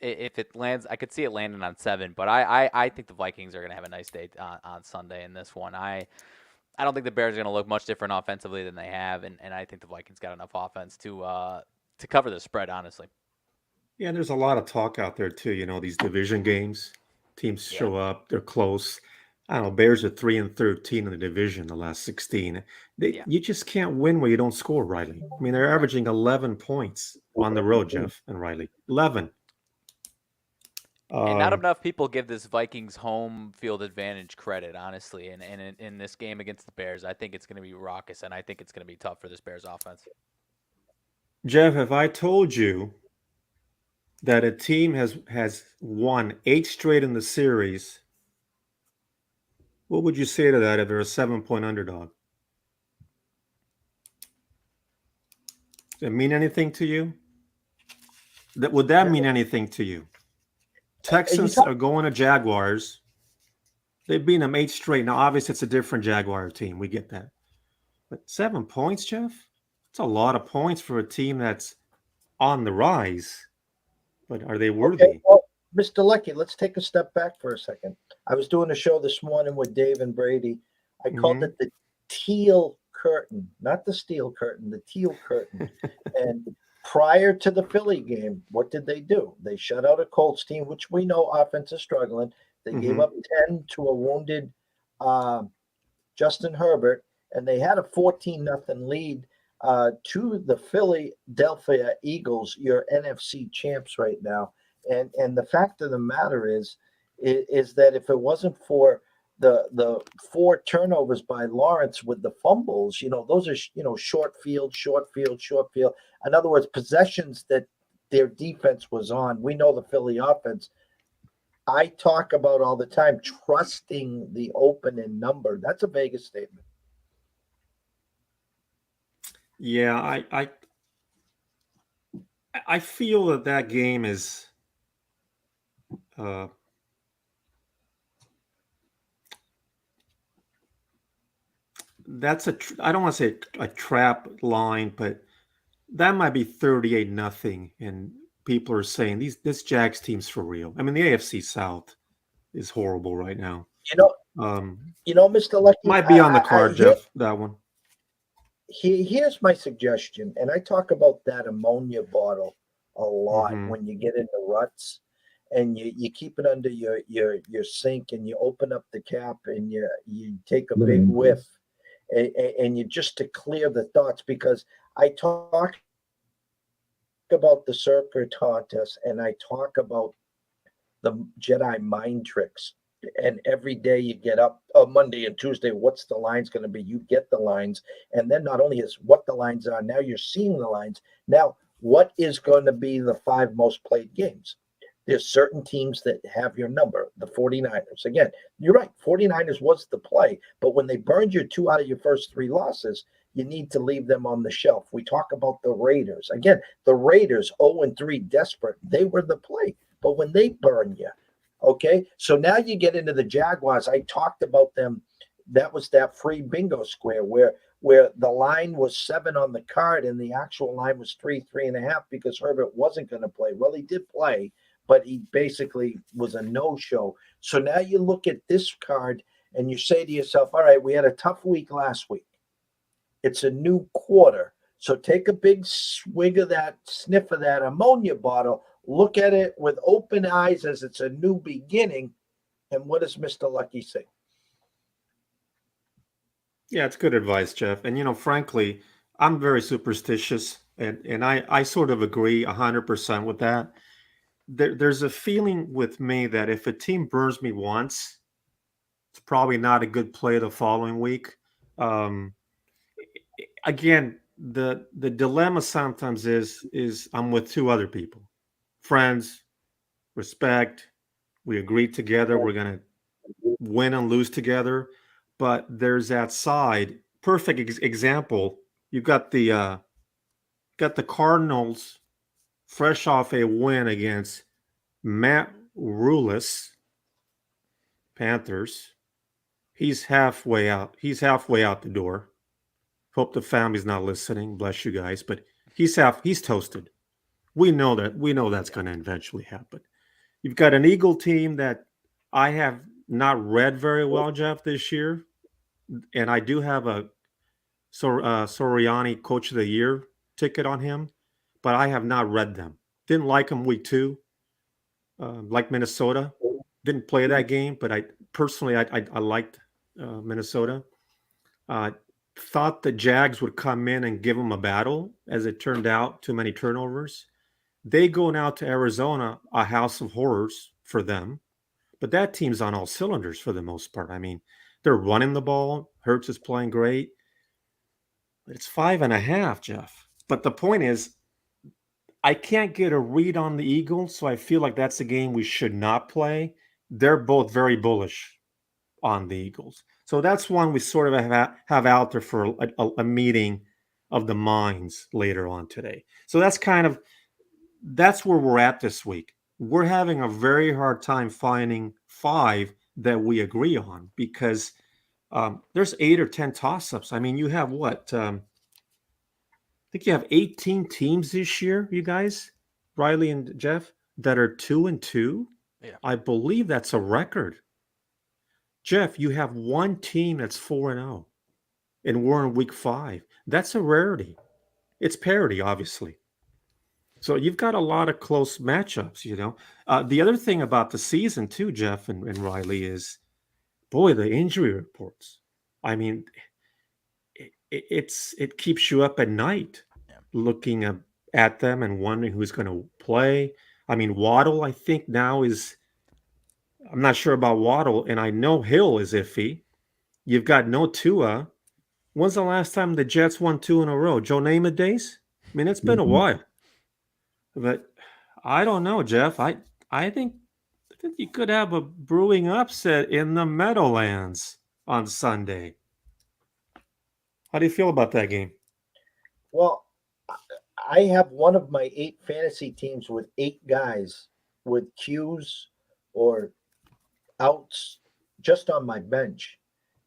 if it lands, I could see it landing on 7. But I think the Vikings are going to have a nice day on Sunday in this one. I don't think the Bears are going to look much different offensively than they have, and I think the Vikings got enough offense to cover the spread, honestly. Yeah, there's a lot of talk out there too. These division games, teams show up, they're close. I don't know. Bears are 3-13 in the division the last 16. You just can't win where you don't score, Riley. I mean, they're averaging 11 points on the road, Jeff and Riley. 11. And not enough people give this Vikings home field advantage credit, honestly. And in this game against the Bears, I think it's going to be raucous, and I think it's going to be tough for this Bears offense. Jeff, if I told you that a team has won 8 straight in the series, what would you say to that if they're a 7-point underdog? Does it mean anything to you? Would that mean anything to you? Texans are going to Jaguars. They've beaten them 8 straight. Now, obviously, it's a different Jaguar team. We get that. But 7 points, Jeff? That's a lot of points for a team that's on the rise. But are they worthy? Okay, well, Mr. Lucky, let's take a step back for a second. I was doing a show this morning with Dave and Brady. I called it the teal curtain, not the steel curtain, the teal curtain. And prior to the Philly game, what did they do? They shut out a Colts team, which we know offense is struggling. They gave up 10 to a wounded Justin Herbert, and they had a 14-0 lead to the Philadelphia Eagles, your NFC champs right now. And the fact of the matter is that if it wasn't for the 4 turnovers by Lawrence with the fumbles, those are, short field. In other words, possessions that their defense was on. We know the Philly offense. I talk about all the time, trusting the opening number. That's a Vegas statement. Yeah, I feel that game is that's I don't want to say a trap line, but that might be 38-0, and people are saying this Jags team's for real. I mean, the AFC South is horrible right now. Mr. Lucky, might be on the card, Jeff. That one. Here's my suggestion, and I talk about that ammonia bottle a lot when you get into ruts. and you keep it under your sink, and you open up the cap, and you take a Limit big increase. whiff, and you just to clear the thoughts, because I talk about the Circa contest, and I talk about the Jedi mind tricks. And every day you get up, Monday and Tuesday, what's the lines going to be? You get the lines. And then not only is what the lines are, now you're seeing the lines. Now, what is going to be the 5 most played games? There's certain teams that have your number, the 49ers. Again, you're right. 49ers was the play. But when they burned you 2 out of your first 3 losses, you need to leave them on the shelf. We talk about the Raiders. Again, the Raiders, 0-3, desperate. They were the play. But when they burn you, okay? So now you get into the Jaguars. I talked about them. That was that free bingo square where the line was 7 on the card and the actual line was 3.5 because Herbert wasn't going to play. Well, he did play, but he basically was a no-show. So now you look at this card and you say to yourself, all right, we had a tough week last week. It's a new quarter. So take a big swig of that, sniff of that ammonia bottle, look at it with open eyes as it's a new beginning. And what does Mr. Lucky say? Yeah, it's good advice, Jeff. And frankly, I'm very superstitious, and I sort of agree 100% with that. There's a feeling with me that if a team burns me once, it's probably not a good play the following week. Again, the dilemma sometimes is I'm with 2 other people, friends, respect. We agree together. We're gonna win and lose together. But there's that side. Perfect example. You've got the Cardinals fresh off a win against Matt Rulis Panthers. He's halfway out. He's halfway out the door. Hope the family's not listening. Bless you guys. But he's toasted. We know that. We know that's going to eventually happen. You've got an Eagle team that I have not read very well, Jeff, this year. And I do have a Soriani Coach of the Year ticket on him, but I have not read them. Didn't like him week 2. Like Minnesota. Didn't play that game, but I personally liked Minnesota. Thought the Jags would come in and give them a battle. As it turned out, too many turnovers. They go now to Arizona, a house of horrors for them. But that team's on all cylinders for the most part. I mean, they're running the ball. Hurts is playing great. But it's 5.5, Jeff. But the point is, I can't get a read on the Eagles, so I feel like that's a game we should not play. They're both very bullish on the Eagles. So that's one we sort of have out there for a meeting of the minds later on today. So that's where we're at this week. We're having a very hard time finding 5 that we agree on because there's 8 or 10 toss-ups. I mean, you have what? I think you have 18 teams this year, you guys, Riley and Jeff, that are 2-2. Yeah. I believe that's a record. Jeff, you have one team that's 4-0, and we're in week 5. That's a rarity. It's parity, obviously. So you've got a lot of close matchups, The other thing about the season, too, Jeff and Riley, is, boy, the injury reports. I mean, it keeps you up at night looking at them and wondering who's going to play. I mean, Waddle, I think now I'm not sure about Waddle, and I know Hill is iffy. You've got no Tua. When's the last time the Jets won 2 in a row? Joe Namath days? I mean, it's been a while. But I don't know, Jeff. I think you could have a brewing upset in the Meadowlands on Sunday. How do you feel about that game? Well, I have one of my 8 fantasy teams with 8 guys with Qs or outs just on my bench.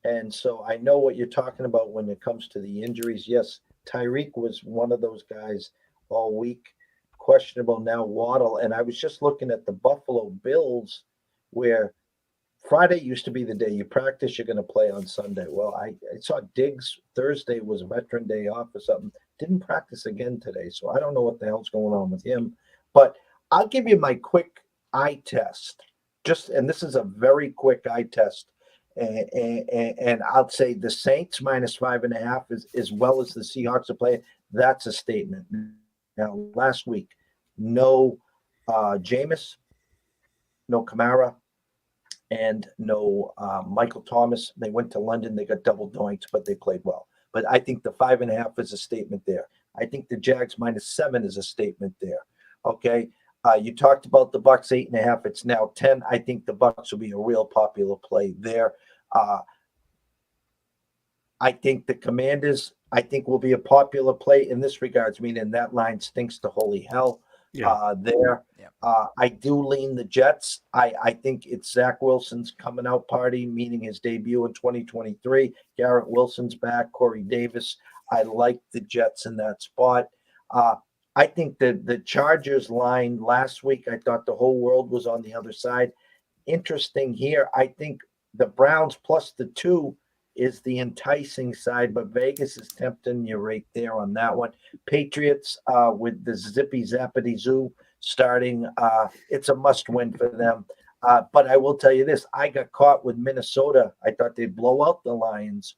And so I know what you're talking about when it comes to the injuries. Yes, Tyreek was one of those guys all week. Questionable now, Waddle. And I was just looking at the Buffalo Bills where Friday used to be the day you practice, you're going to play on Sunday. Well, I saw Diggs Thursday was Veteran Day off or something. Didn't practice again today. So I don't know what the hell's going on with him. But I'll give you my quick eye test, and this is a very quick eye test, and I'll say the Saints -5.5 as well as the Seahawks are playing. That's a statement. Now, last week, no Jameis, no Kamara, and no Michael Thomas. They went to London. They got double doinked, but they played well. But I think the 5.5 is a statement there. I think the Jags -7 is a statement there. Okay. You talked about the Bucks 8.5. It's now 10. I think the Bucks will be a real popular play there. I think the Commanders, will be a popular play in this regards, meaning that line stinks to holy hell. There. Yeah. I do lean the Jets. I think it's Zach Wilson's coming out party, meaning his debut in 2023. Garrett Wilson's back, Corey Davis. I like the Jets in that spot. I think the Chargers line last week, I thought the whole world was on the other side. Interesting here. I think the Browns plus the 2 is the enticing side, but Vegas is tempting you right there on that one. Patriots with the zippy zappity zoo starting. It's a must win for them. But I will tell you this, I got caught with Minnesota. I thought they'd blow out the Lions,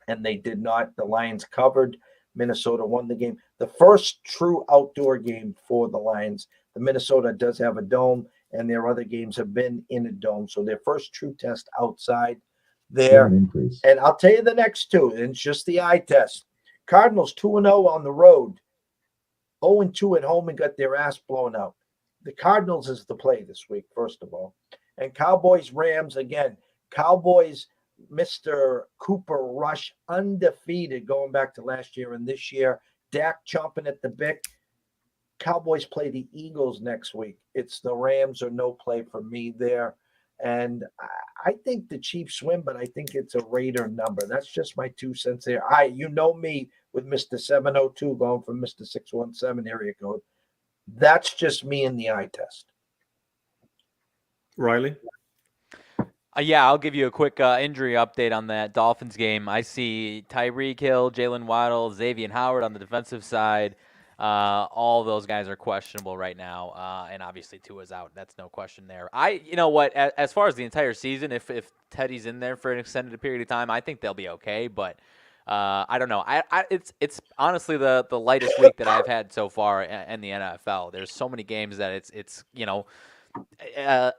and they did not. The Lions covered. Minnesota won the game. The first true outdoor game for the Lions. The Minnesota does have a dome, and their other games have been in a dome. So their first true test outside there. And I'll tell you the next two, and it's just the eye test. Cardinals 2-0 on the road, 0-2 at home, and got their ass blown out. The Cardinals is the play this week, first of all. And Cowboys, Rams, again. Cowboys, Mr. Cooper Rush, undefeated going back to last year and this year. Dak chomping at the bit. Cowboys play the Eagles next week. It's the Rams or no play for me there. And I think the Chiefs win, but I think it's a Raider number. That's just my 2 cents there. You know me with Mr. 702 going from Mr. 617 area code. That's just me in the eye test. Riley? Yeah, I'll give you a quick injury update on that Dolphins game. I see Tyreek Hill, Jalen Waddle, Xavier Howard on the defensive side. All those guys are questionable right now, and obviously Tua's out. That's no question there. You know what? As far as the entire season, if Teddy's in there for an extended period of time, I think they'll be okay. But I don't know. It's honestly the lightest week that I've had so far in the NFL. There's so many games that it's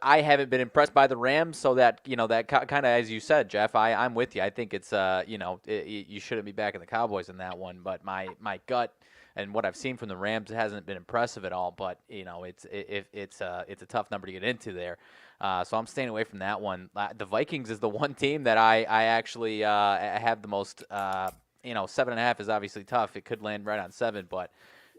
I haven't been impressed by the Rams, so that that kind of, as you said, Jeff, I'm with you. I think it's you shouldn't be backing the Cowboys in that one, but my gut and what I've seen from the Rams hasn't been impressive at all. But it's a tough number to get into there, so I'm staying away from that one. The Vikings is the one team that I actually have the most. 7.5 is obviously tough. It could land right on 7, but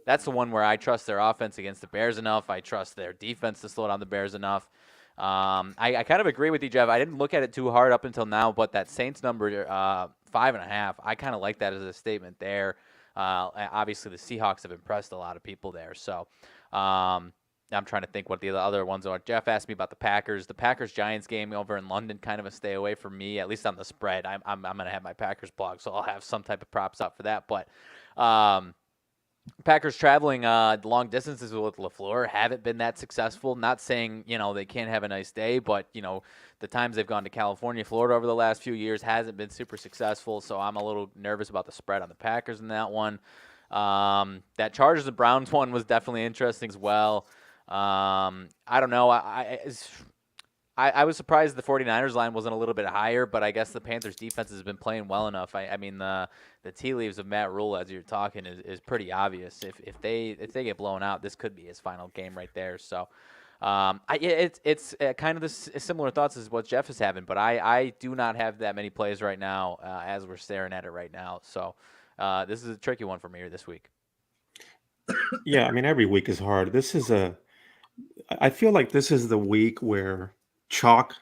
that's the one where I trust their offense against the Bears enough. I trust their defense to slow down the Bears enough. I kind of agree with you, Jeff. I didn't look at it too hard up until now, but that Saints number 5.5, I kind of like that as a statement there. Obviously, the Seahawks have impressed a lot of people there. So I'm trying to think what the other ones are. Jeff asked me about the Packers. The Packers-Giants game over in London, kind of a stay away from me, at least on the spread. I'm going to have my Packers blog, so I'll have some type of props out for that. But Packers traveling long distances with LaFleur haven't been that successful. Not saying, they can't have a nice day, but, the times they've gone to California, Florida over the last few years hasn't been super successful. So I'm a little nervous about the spread on the Packers in that one. That Chargers and Browns one was definitely interesting as well. I don't know. I was surprised the 49ers line wasn't a little bit higher, but I guess the Panthers defense has been playing well enough. I mean, the tea leaves of Matt Rule, as you're talking, is pretty obvious. If they get blown out, this could be his final game right there. So it's kind of the similar thoughts as what Jeff is having, but I do not have that many plays right now as we're staring at it right now. So this is a tricky one for me this week. Yeah, I mean, every week is hard. I feel like this is the week where chalk,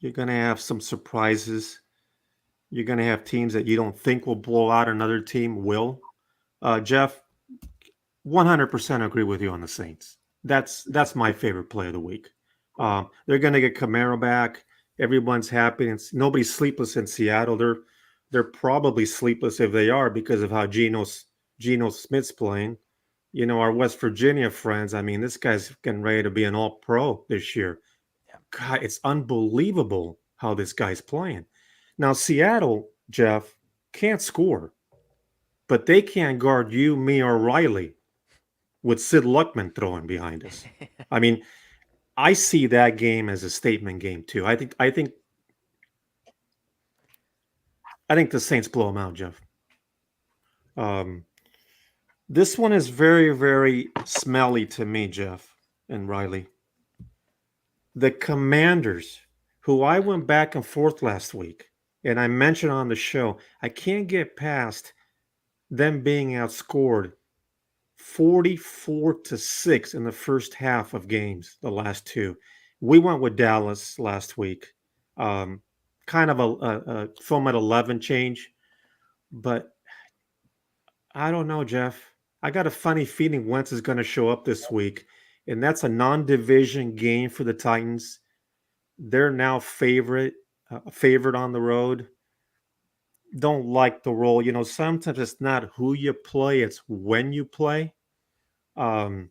you're going to have some surprises. You're going to have teams that you don't think will blow out another team will. Jeff, 100% agree with you on the Saints. That's my favorite play of the week. They're going to get Kamara back. Everyone's happy. And nobody's sleepless in Seattle. They're probably sleepless if they are because of how Geno Smith's playing. our West Virginia friends, I mean, this guy's getting ready to be an all-pro this year. God, it's unbelievable how this guy's playing. Now, Seattle, Jeff, can't score, but they can't guard you, me, or Riley with Sid Luckman throwing behind us. I mean, I see that game as a statement game too. I think the Saints blow them out, Jeff. This one is very, very smelly to me, Jeff and Riley. The Commanders, who I went back and forth last week, and I mentioned on the show, I can't get past them being outscored 44-6 in the first half of games, the last two. We went with Dallas last week. Kind of a film at 11 change, but I don't know, Jeff. I got a funny feeling Wentz is going to show up this week, and that's a non-division game for the Titans. They're now favored on the road. Don't like the role. Sometimes it's not who you play, it's when you play. That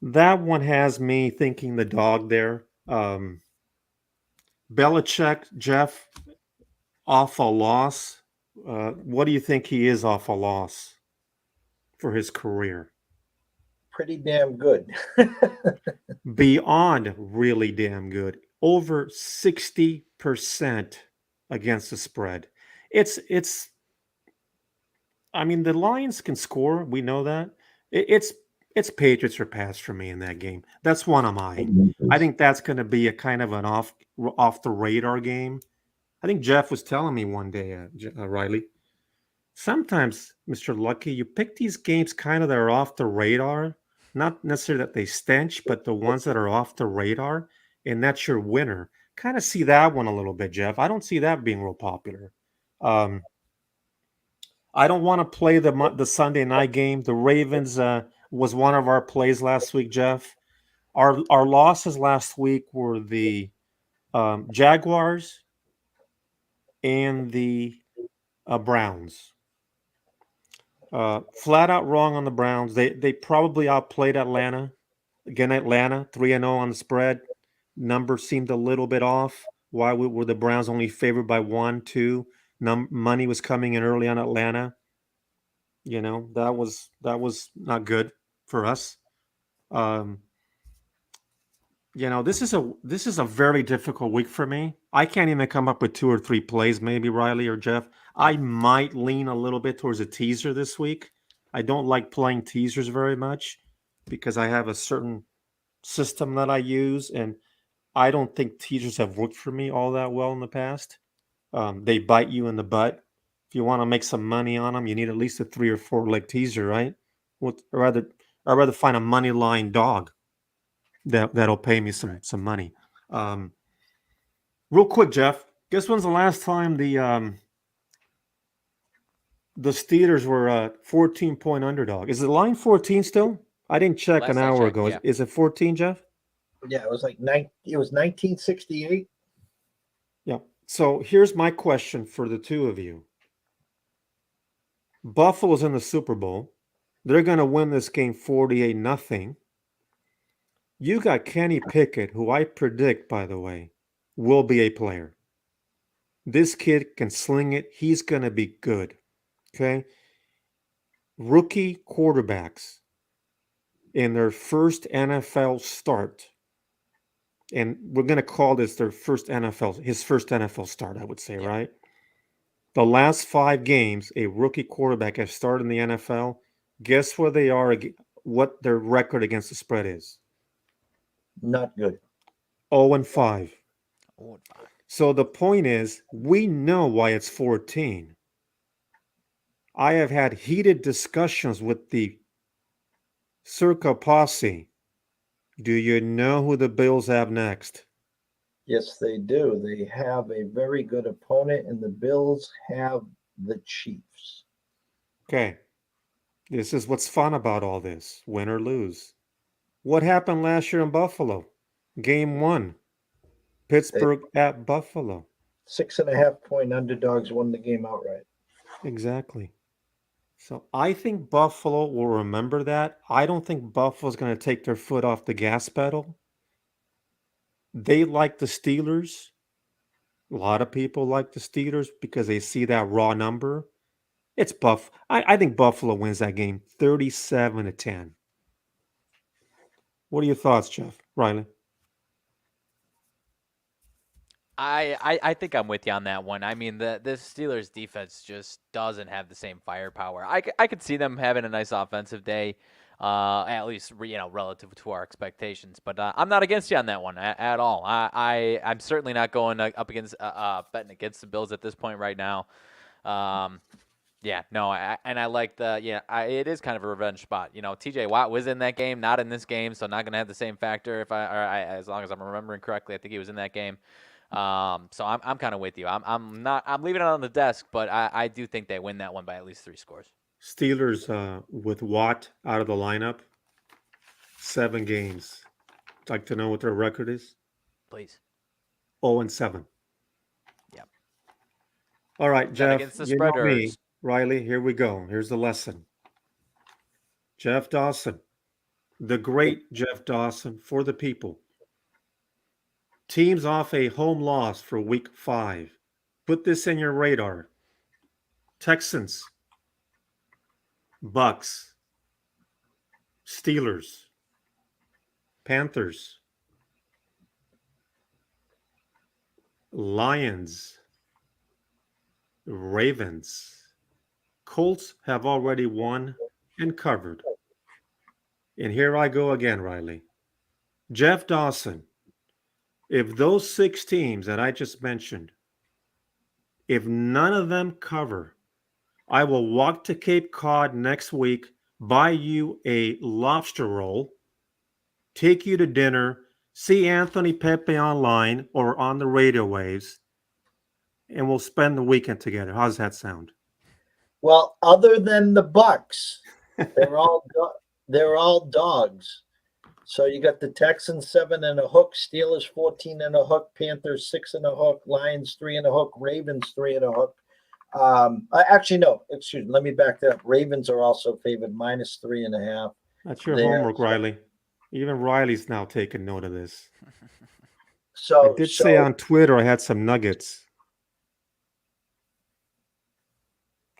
one has me thinking the dog there. Belichick, Jeff, off a loss. What do you think he is off a loss for his career? Pretty damn good. Beyond really damn good. Over 60% against the spread. I mean, the Lions can score. We know that. It's Patriots or pass for me in that game. That's one of mine. I think that's going to be a kind of an off the radar game. I think Jeff was telling me one day, Riley, sometimes, Mr. Lucky, you pick these games kind of that are off the radar, not necessarily that they stench, but the ones that are off the radar, and that's your winner. Kind of see that one a little bit, Jeff. I don't see that being real popular. I don't want to play the Sunday night game. The Ravens was one of our plays last week, Jeff. Our losses last week were the Jaguars and the Browns. Flat out wrong on the Browns. They probably outplayed Atlanta. Again, Atlanta 3-0 on the spread. Number seemed a little bit off. Why were the Browns only favored by 1, 2? Money was coming in early on Atlanta. That was not good for us. This is a very difficult week for me. I can't even come up with 2 or 3 plays, maybe Riley or Jeff. I might lean a little bit towards a teaser this week. I don't like playing teasers very much because I have a certain system that I use, and I don't think teasers have worked for me all that well in the past. They bite you in the butt. If you want to make some money on them, you need at least a 3 or 4 leg teaser, right? I'd rather find a money line dog that'll pay me some money. Real quick, Jeff, guess when's the last time the Steelers were a 14-point underdog? Is the line 14 still? I didn't check Last an I hour checked, ago. yeah. Is it 14, Jeff? Yeah, it was like it was 1968. Yeah. So here's my question for the two of you. Buffalo's in the Super Bowl. They're going to win this game 48-0. You got Kenny Pickett, who I predict, by the way, will be a player. This kid can sling it. He's going to be good. Okay? Rookie quarterbacks in their first NFL start. And we're going to call this his first NFL start, I would say, Yeah. right? The last 5 games, a rookie quarterback has started in the NFL. Guess where they are, what their record against the spread is? Not good. 0-5. 0-5. So the point is, we know why it's 14. I have had heated discussions with the Circa posse. Do you know who the Bills have next? Yes, they do. They have a very good opponent, and the Bills have the Chiefs. Okay. This is what's fun about all this, win or lose. What happened last year in Buffalo? Game 1. Pittsburgh at Buffalo. 6.5-point underdogs won the game outright. Exactly. So I think Buffalo will remember that. I don't think Buffalo's going to take their foot off the gas pedal. They like the Steelers. A lot of people like the Steelers because they see that raw number. It's Buff. I think Buffalo wins that game 37-10. What are your thoughts, Jeff? Riley? I think I'm with you on that one. I mean, the Steelers defense just doesn't have the same firepower. I could see them having a nice offensive day, at least relative to our expectations. But I'm not against you on that one at all. I'm certainly not going up against betting against the Bills at this point right now. Yeah, no, I like it is kind of a revenge spot. T.J. Watt was in that game, not in this game, so not going to have the same factor as long as I'm remembering correctly. I think he was in that game. So I'm kind of with you. I'm leaving it on the desk, but I do think they win that one by at least 3 scores. Steelers with Watt out of the lineup, 7 games. Like to know what their record is? Please. 0-7. Yep. All right, Jeff. Against the You know spread, me, Riley. Here we go. Here's the lesson. Jeff Dawson, the great Jeff Dawson for the people. Teams off a home loss for week 5. Put this in your radar. Texans, Bucks, Steelers, Panthers, Lions, Ravens. Colts have already won and covered. And here I go again, Riley. Jeff Dawson, if those 6 teams that I just mentioned, if none of them cover, I will walk to Cape Cod next week, buy you a lobster roll, take you to dinner, see Anthony Pepe online or on the radio waves, and we'll spend the weekend together. How's that sound? Well, other than the Bucks, they're all dogs. So you got the Texans 7 and a hook, Steelers 14 and a hook, Panthers 6 and a hook, Lions 3 and a hook, Ravens 3 and a hook. Actually, no, excuse me. Let me back that up. Ravens are also favored -3.5. That's your homework, Riley. Even Riley's now taking note of this. So I did say on Twitter I had some nuggets.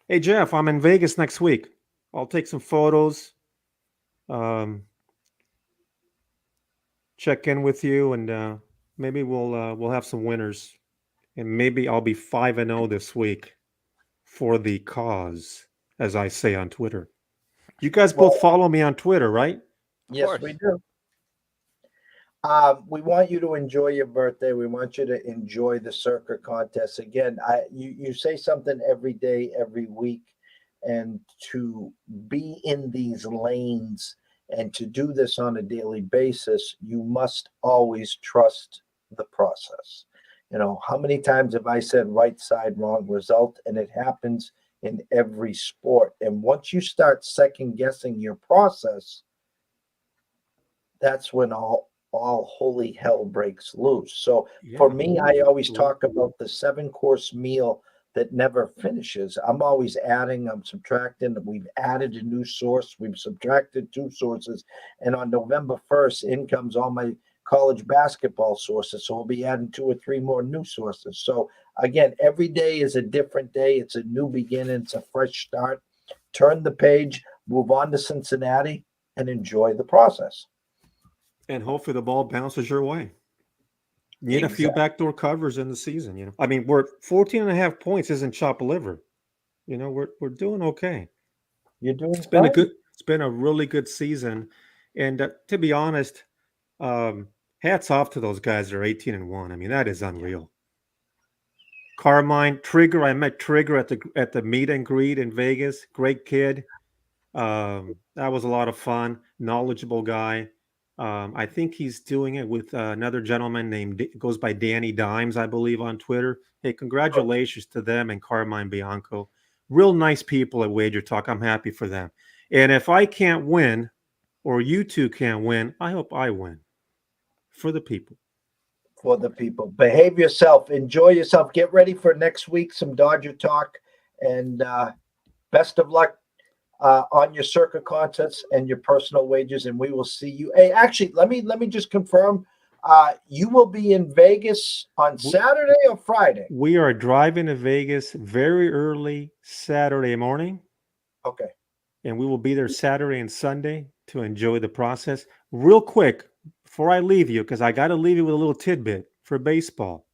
Hey, Jeff, I'm in Vegas next week. I'll take some photos, check in with you, and maybe we'll have some winners. And maybe I'll be 5-0 this week for the cause, as I say on Twitter. You guys both follow me on Twitter, right? Yes, we do. We want you to enjoy your birthday. We want you to enjoy the Circa contest. Again, you say something every day, every week, and to be in these lanes and to do this on a daily basis, you must always trust the process. How many times have I said right side, wrong result? And it happens in every sport. And once you start second guessing your process, that's when all holy hell breaks loose. So for me, I always talk about the 7-course meal that never finishes. I'm always adding, I'm subtracting. We've added a new source. We've subtracted 2 sources. And on November 1st, in comes all my college basketball sources. So we'll be adding 2 or 3 more new sources. So again, every day is a different day. It's a new beginning. It's a fresh start. Turn the page, move on to Cincinnati, and enjoy the process. And hopefully the ball bounces your way. Need a few backdoor covers in the season, I mean, we're 14.5 points isn't chopped liver. We're doing okay. You're doing It's been a really good season. And to be honest, hats off to those guys that are 18-1. I mean, that is unreal. Carmine, Trigger, I met Trigger at the meet and greet in Vegas. Great kid. That was a lot of fun. Knowledgeable guy. I think he's doing it with another gentleman goes by Danny Dimes, I believe, on Twitter. Hey, congratulations to them and Carmine Bianco. Real nice people at Wager Talk. I'm happy for them. And if I can't win, or you two can't win, I hope I win. For the people. For the people. Behave yourself. Enjoy yourself. Get ready for next week, some Dodger talk. And best of luck on your Circa contests and your personal wagers, and we will see you. Hey, actually, let me just confirm. You will be in Vegas on Saturday or Friday? We are driving to Vegas very early Saturday morning, Okay. and we will be there Saturday and Sunday to enjoy the process. Real quick, before I leave you, because I got to leave you with a little tidbit for baseball.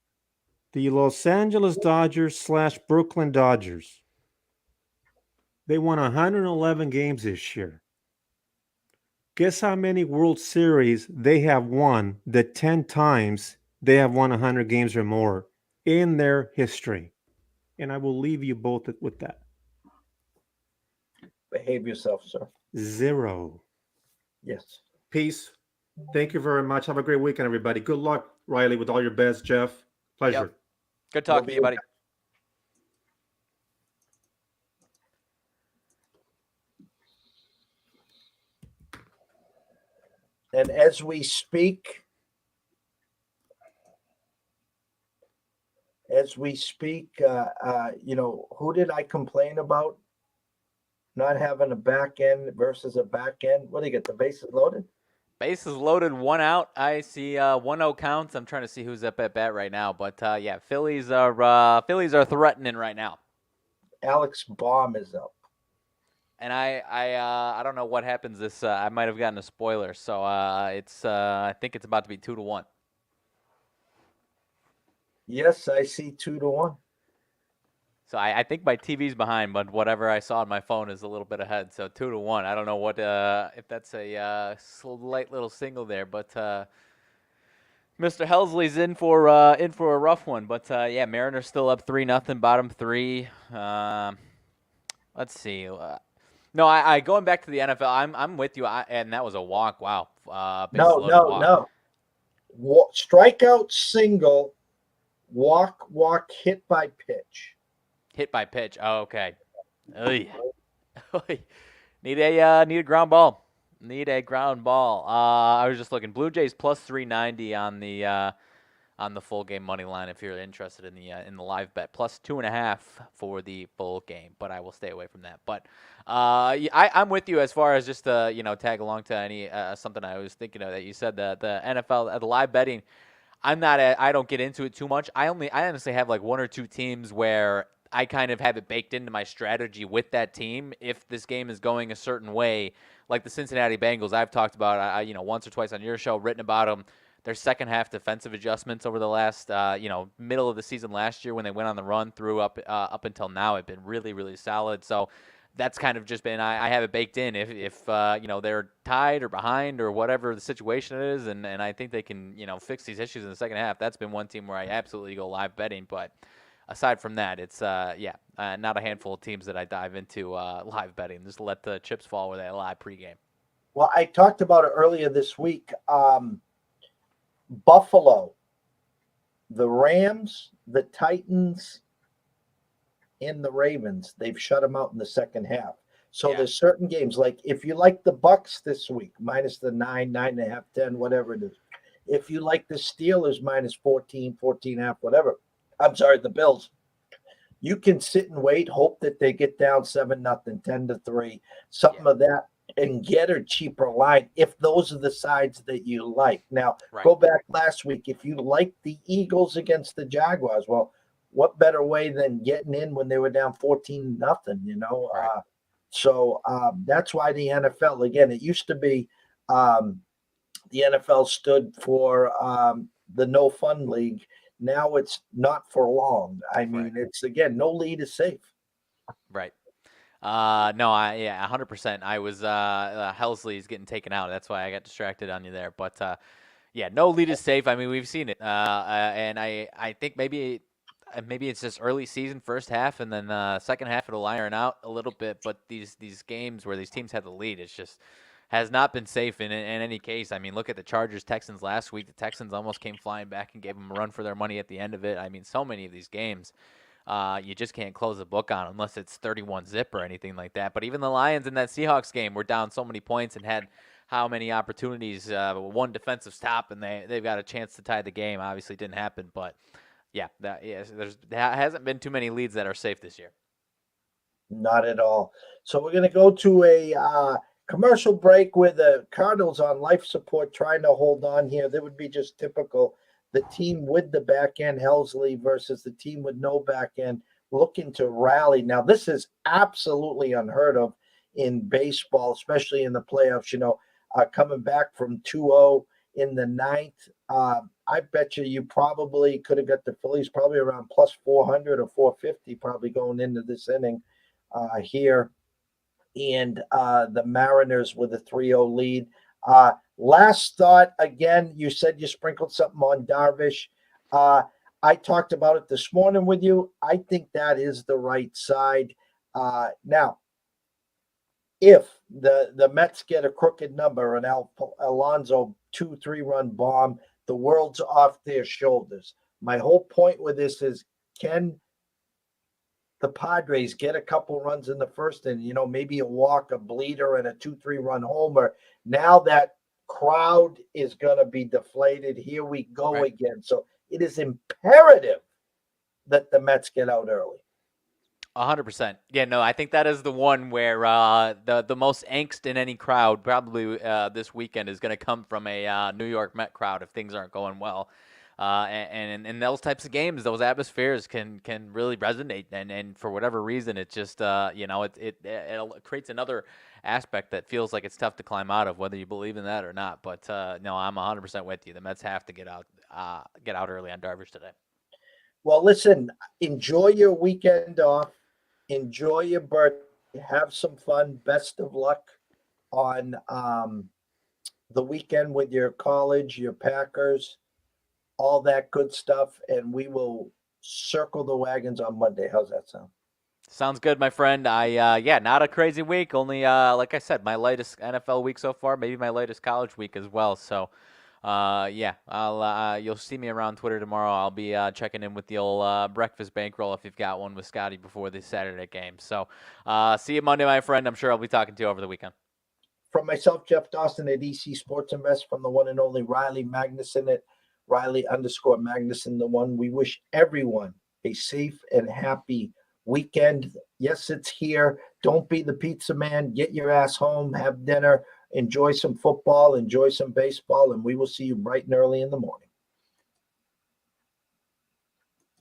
The Los Angeles Dodgers / Brooklyn Dodgers, they won 111 games this year. Guess how many World Series they have won the 10 times they have won 100 games or more in their history? And I will leave you both with that. Behave yourself, sir. 0. Yes. Peace. Thank you very much. Have a great weekend, everybody. Good luck, Riley, with all your bets. Jeff, pleasure. Yep. Good talking to you, buddy. And as we speak, who did I complain about not having a back end versus a back end? What do you get? The bases loaded? Bases loaded, 1 out. I see 1-0 counts. I'm trying to see who's up at bat right now, but yeah, Phillies are threatening right now. Alex Baum is up. And I don't know what happens this. I might have gotten a spoiler, so it's I think it's about to be 2-1. Yes, I see 2-1. So I think my TV's behind, but whatever I saw on my phone is a little bit ahead. So 2-1. I don't know what if that's a slight little single there, but Mr. Helsley's in for a rough one. But yeah, Mariners still up 3-0, bottom 3. Let's see. No, I going back to the NFL. I'm with you. And that was a walk. Wow. No. Strikeout, single, walk, hit by pitch. Hit by pitch. Oh, okay. Need a ground ball. Need a ground ball. I was just looking. Blue Jays plus 390 on the full game money line. If you're interested in the live bet, plus 2.5 for the full game. But I will stay away from that. But I'm with you as far as just tag along to any something I was thinking of that you said the NFL the live betting. I don't get into it too much. I honestly have like 1 or 2 teams where I kind of have it baked into my strategy with that team. If this game is going a certain way, like the Cincinnati Bengals, I've talked about, I once or twice on your show, written about them. Their second half defensive adjustments over the last, middle of the season last year when they went on the run through up until now have been really, really solid. So that's kind of just been, I have it baked in. If they're tied or behind or whatever the situation is, and I think they can, fix these issues in the second half. That's been one team where I absolutely go live betting, but aside from that, it's not a handful of teams that I dive into live betting. Just let the chips fall where they lie pregame. Well, I talked about it earlier this week. Buffalo, the Rams, the Titans, and the Ravens, they've shut them out in the second half. So there's certain games, like if you like the Bucks this week, minus the 9, 9.5, 10, whatever it is. If you like the Steelers, minus 14, 14.5, whatever. I'm sorry, the Bills. You can sit and wait, hope that they get down 7-0, 10-3, something of that, and get a cheaper line if those are the sides that you like. Now, Go back last week. If you like the Eagles against the Jaguars, well, what better way than getting in when they were down 14-0, Right. So that's why the NFL, again, it used to be the NFL stood for the No Fun League. Now it's not for long. I mean, it's, again, no lead is safe. Right. 100%. I was Helsley's getting taken out. That's why I got distracted on you there. But no lead is safe. I mean, we've seen it, and I think maybe it's just early season, first half, and then second half it'll iron out a little bit. But these games where these teams have the lead, it's just has not been safe in any case. I mean, look at the Chargers-Texans last week. The Texans almost came flying back and gave them a run for their money at the end of it. I mean, so many of these games. You just can't close the book on unless it's 31-zip or anything like that. But even the Lions in that Seahawks game were down so many points and had how many opportunities, one defensive stop, and they've got a chance to tie the game. Obviously didn't happen, but there hasn't been too many leads that are safe this year. Not at all. So we're going to go to a commercial break with the Cardinals on life support trying to hold on here. That would be just typical. The team with the back end, Helsley, versus the team with no back end, looking to rally. Now, this is absolutely unheard of in baseball, especially in the playoffs, coming back from 2-0 in the ninth. I bet you probably could have got the Phillies probably around plus 400 or 450 probably going into this inning here. And the Mariners with a 3-0 lead. Last thought, again, you said you sprinkled something on Darvish. I talked about it this morning with you. I think that is the right side. Now, if the Mets get a crooked number, an Alonso 2-3 run bomb, the world's off their shoulders. My whole point with this is, can the Padres get a couple runs in the first and, maybe a walk, a bleeder, and a 2-3 run homer? Now that crowd is going to be deflated. Here we go again. So it is imperative that the Mets get out early. 100%. Yeah, no, I think that is the one where the most angst in any crowd probably this weekend is going to come from a New York Met crowd if things aren't going well. And in those types of games, those atmospheres can really resonate. And for whatever reason, it just, it creates another aspect that feels like it's tough to climb out of, whether you believe in that or not. But no, I'm 100% with you. The Mets have to get out early on Darvish today. Well, listen, enjoy your weekend off. Enjoy your birthday. Have some fun. Best of luck on the weekend with your college, your Packers, all that good stuff. And we will circle the wagons on Monday. How's that sound? Sounds good, my friend. Not a crazy week. Only, like I said, my latest NFL week so far. Maybe my latest college week as well. So, you'll see me around Twitter tomorrow. I'll be checking in with the old breakfast bankroll if you've got one with Scotty before the Saturday game. So, see you Monday, my friend. I'm sure I'll be talking to you over the weekend. From myself, Jeff Dawson at EC Sports Invest, from the one and only Riley Magnuson at Riley_Magnuson, the one. We wish everyone a safe and happy weekend. Yes, it's here. Don't be the pizza man. Get your ass home, have dinner, enjoy some football, enjoy some baseball, and we will see you bright and early in the morning.